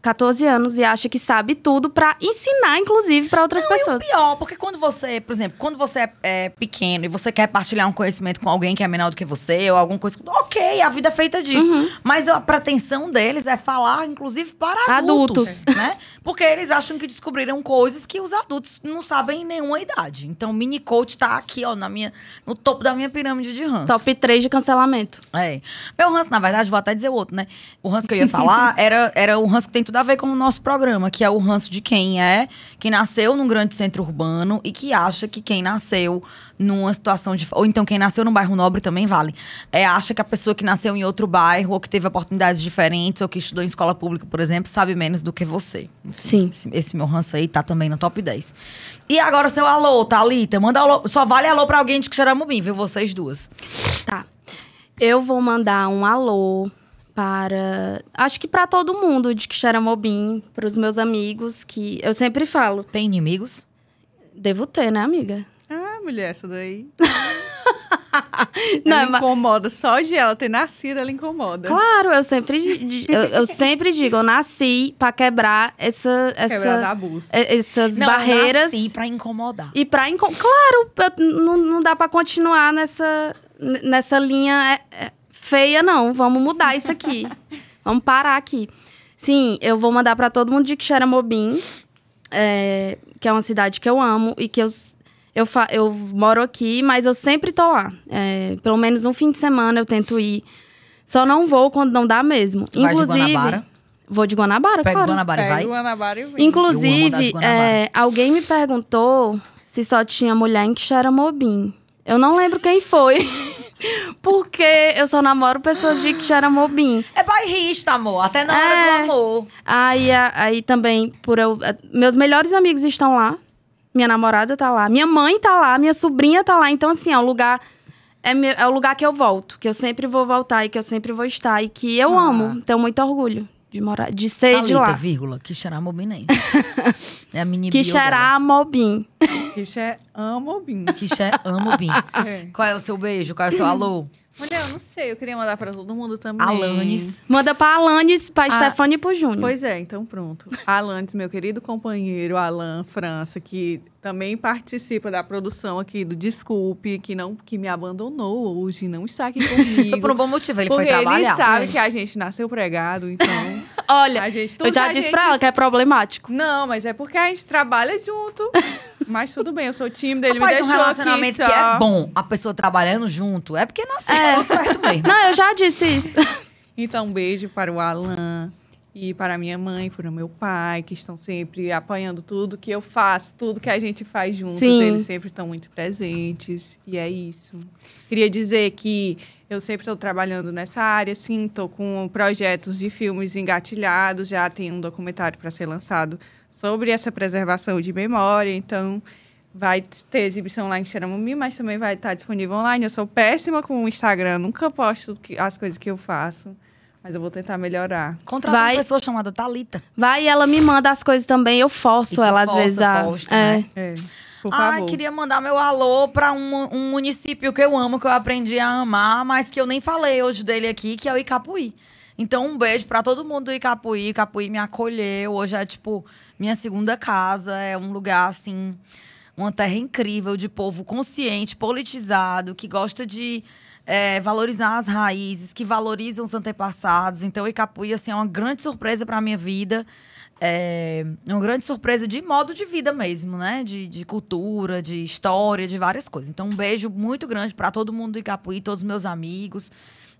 14 anos e acha que sabe tudo pra ensinar, inclusive, pra outras Não, pessoas. E o pior, porque quando você, por exemplo, quando você é pequeno e você quer partilhar um conhecimento com alguém que é menor do que você, ou alguma coisa. Ok, a vida é feita disso. Mas a pretensão deles é falar, inclusive, para adultos. Né? Porque eles acham que descobriram coisas que os adultos não sabem em nenhuma idade. Então, mini coach tá aqui, ó, no topo da minha pirâmide de ranço. Top 3 de cancelamento. Meu ranço, na verdade, vou até dizer o outro, né? O ranço que eu ia falar era o ranço que tem tudo a ver com o nosso programa, que é o ranço de quem nasceu num grande centro urbano e que acha que quem nasceu numa situação de... Ou então quem nasceu num bairro nobre também vale. Acha que a pessoa que nasceu em outro bairro, ou que teve oportunidades diferentes, ou que estudou em escola pública, por exemplo, sabe menos do que você. Enfim, Sim. esse meu ranço aí tá também no top 10. E agora, seu alô, Thalita. Manda alô. Só vale alô pra alguém de Quixeramobim, viu? Vocês duas. Tá. Eu vou mandar um alô para... Acho que pra todo mundo de Quixeramobim, pros meus amigos, que eu sempre falo. Tem inimigos? Devo ter, né, amiga? Ah, mulher, essa daí. Não, Ela mas- incomoda. Só de ela ter nascido, ela incomoda. Claro, eu sempre digo, eu nasci pra quebrar Quebrar tabus. essas Não, barreiras. eu nasci pra incomodar. E pra... Claro, não dá pra continuar nessa linha feia, não. Vamos mudar isso aqui. Vamos parar aqui. Sim, eu vou mandar pra todo mundo de Quixeramobim, que é uma cidade que eu amo e que eu moro aqui, mas eu sempre tô lá. Pelo menos um fim de semana eu tento ir. Só não vou quando não dá mesmo. Tu vai de Inclusive, Guanabara? Vou de Guanabara, Pega o claro. Guanabara e Pega vai? o Guanabara e vem. Eu amo andar Inclusive, de Guanabara. alguém me perguntou se só tinha mulher em Quixeramobim. Eu não lembro quem foi. Porque eu só namoro pessoas de Quixeramobim. É bairrista, amor. Até na hora do amor. Aí também, meus melhores amigos estão lá. Minha namorada tá lá. Minha mãe tá lá. Minha sobrinha tá lá. Então, assim, é um lugar... É o lugar que eu volto. Que eu sempre vou voltar e que eu sempre vou estar. E que eu amo. Tenho muito orgulho de morar... De ser de Thalita, lá. vírgula. Quixeramobinense. É a mini bio dela. Quixeramobim. Isso é amobim. Quixeramobim. É. Qual é o seu beijo? Qual é o seu alô? Mulher, eu não sei. Eu queria mandar pra todo mundo também. Alanis. Manda pra Alanis, pra Stefane e pro Júnior. Pois é, então pronto. Alanis, meu querido companheiro, Alan França, que também participa da produção aqui do Desculpe, que me abandonou hoje, não está aqui comigo. Por um bom motivo, ele porque foi trabalhar. ele sabe que a gente nasceu pregado, então... Olha, A gente- tudo eu já que a disse gente- pra ela que é problemático. Não, mas é porque a gente trabalha junto. Mas tudo bem, eu sou tímida, ele Rapaz, me um deixou relacionamento aqui que só. é bom, a pessoa trabalhando junto, é porque nasceu pra dar certo mesmo. Não, eu já disse isso. Então, um beijo para o Alan e para minha mãe, para o meu pai, que estão sempre apoiando tudo que eu faço, tudo que a gente faz juntos. Sim. Eles sempre estão muito presentes. E é isso. Queria dizer que eu sempre estou trabalhando nessa área, sim. Estou com projetos de filmes engatilhados. Já tem um documentário para ser lançado sobre essa preservação de memória. Então, vai ter exibição lá em Xeramumi, mas também vai estar disponível online. Eu sou péssima com o Instagram, nunca posto as coisas que eu faço. Mas eu vou tentar melhorar. Contrata Vai. uma pessoa chamada Thalita. Vai e ela me manda as coisas também, eu forço E tu ela às força, vezes a... posta, né? É, por favor. Queria mandar meu alô pra um município que eu amo, que eu aprendi a amar, mas que eu nem falei hoje dele aqui, que é o Icapuí. Então, um beijo pra todo mundo do Icapuí. Icapuí me acolheu. Hoje é, tipo, minha segunda casa. É um lugar, assim... uma terra incrível, de povo consciente, politizado, que gosta de valorizar as raízes, que valorizam os antepassados. Então, Icapuí, assim, é uma grande surpresa para a minha vida. É uma grande surpresa de modo de vida mesmo, né? De cultura, de história, de várias coisas. Então, um beijo muito grande para todo mundo do Icapuí, todos os meus amigos.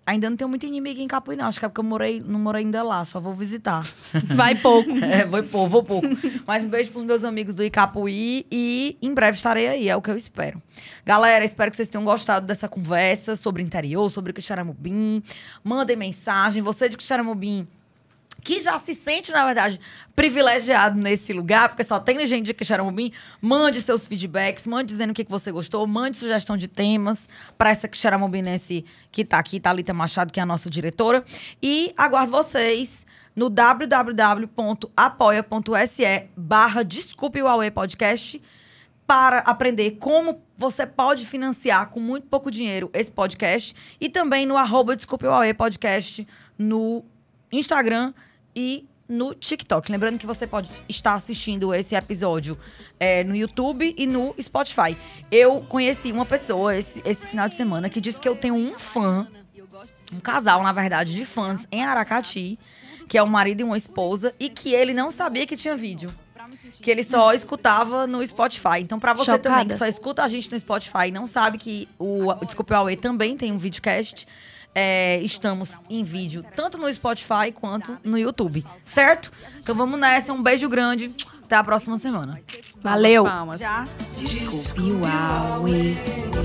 Ainda não tenho muito inimigo em Icapuí, não. Acho que é porque eu não morei ainda lá, só vou visitar. Vai pouco. Vou pouco. Mas um beijo pros meus amigos do Icapuí e em breve estarei aí, é o que eu espero. Galera, espero que vocês tenham gostado dessa conversa sobre interior, sobre Quixeramobim. Mandem mensagem. Você de Quixeramobim, que já se sente, na verdade, privilegiado nesse lugar, porque só tem gente de Quixeramobim, mande seus feedbacks, mande dizendo o que você gostou, mande sugestão de temas para essa quixeramobinense que tá aqui, Thalita Machado, que é a nossa diretora. E aguardo vocês no www.apoia.se/Desculpe o Auê Podcast para aprender como você pode financiar com muito pouco dinheiro esse podcast e também no @Desculpe o Auê Podcast no Instagram e no TikTok. Lembrando que você pode estar assistindo esse episódio no YouTube e no Spotify. Eu conheci uma pessoa esse final de semana que disse que eu tenho um casal, na verdade, de fãs em Aracati, que é um marido e uma esposa, e que ele não sabia que tinha vídeo. Que ele só escutava no Spotify. Então, pra você também, que só escuta a gente no Spotify e não sabe que o Desculpe o Auê também tem um videocast, estamos em vídeo tanto no Spotify quanto no YouTube, certo? Então vamos nessa, um beijo grande, até a próxima semana. Valeu! Palmas. Desculpe o Auê.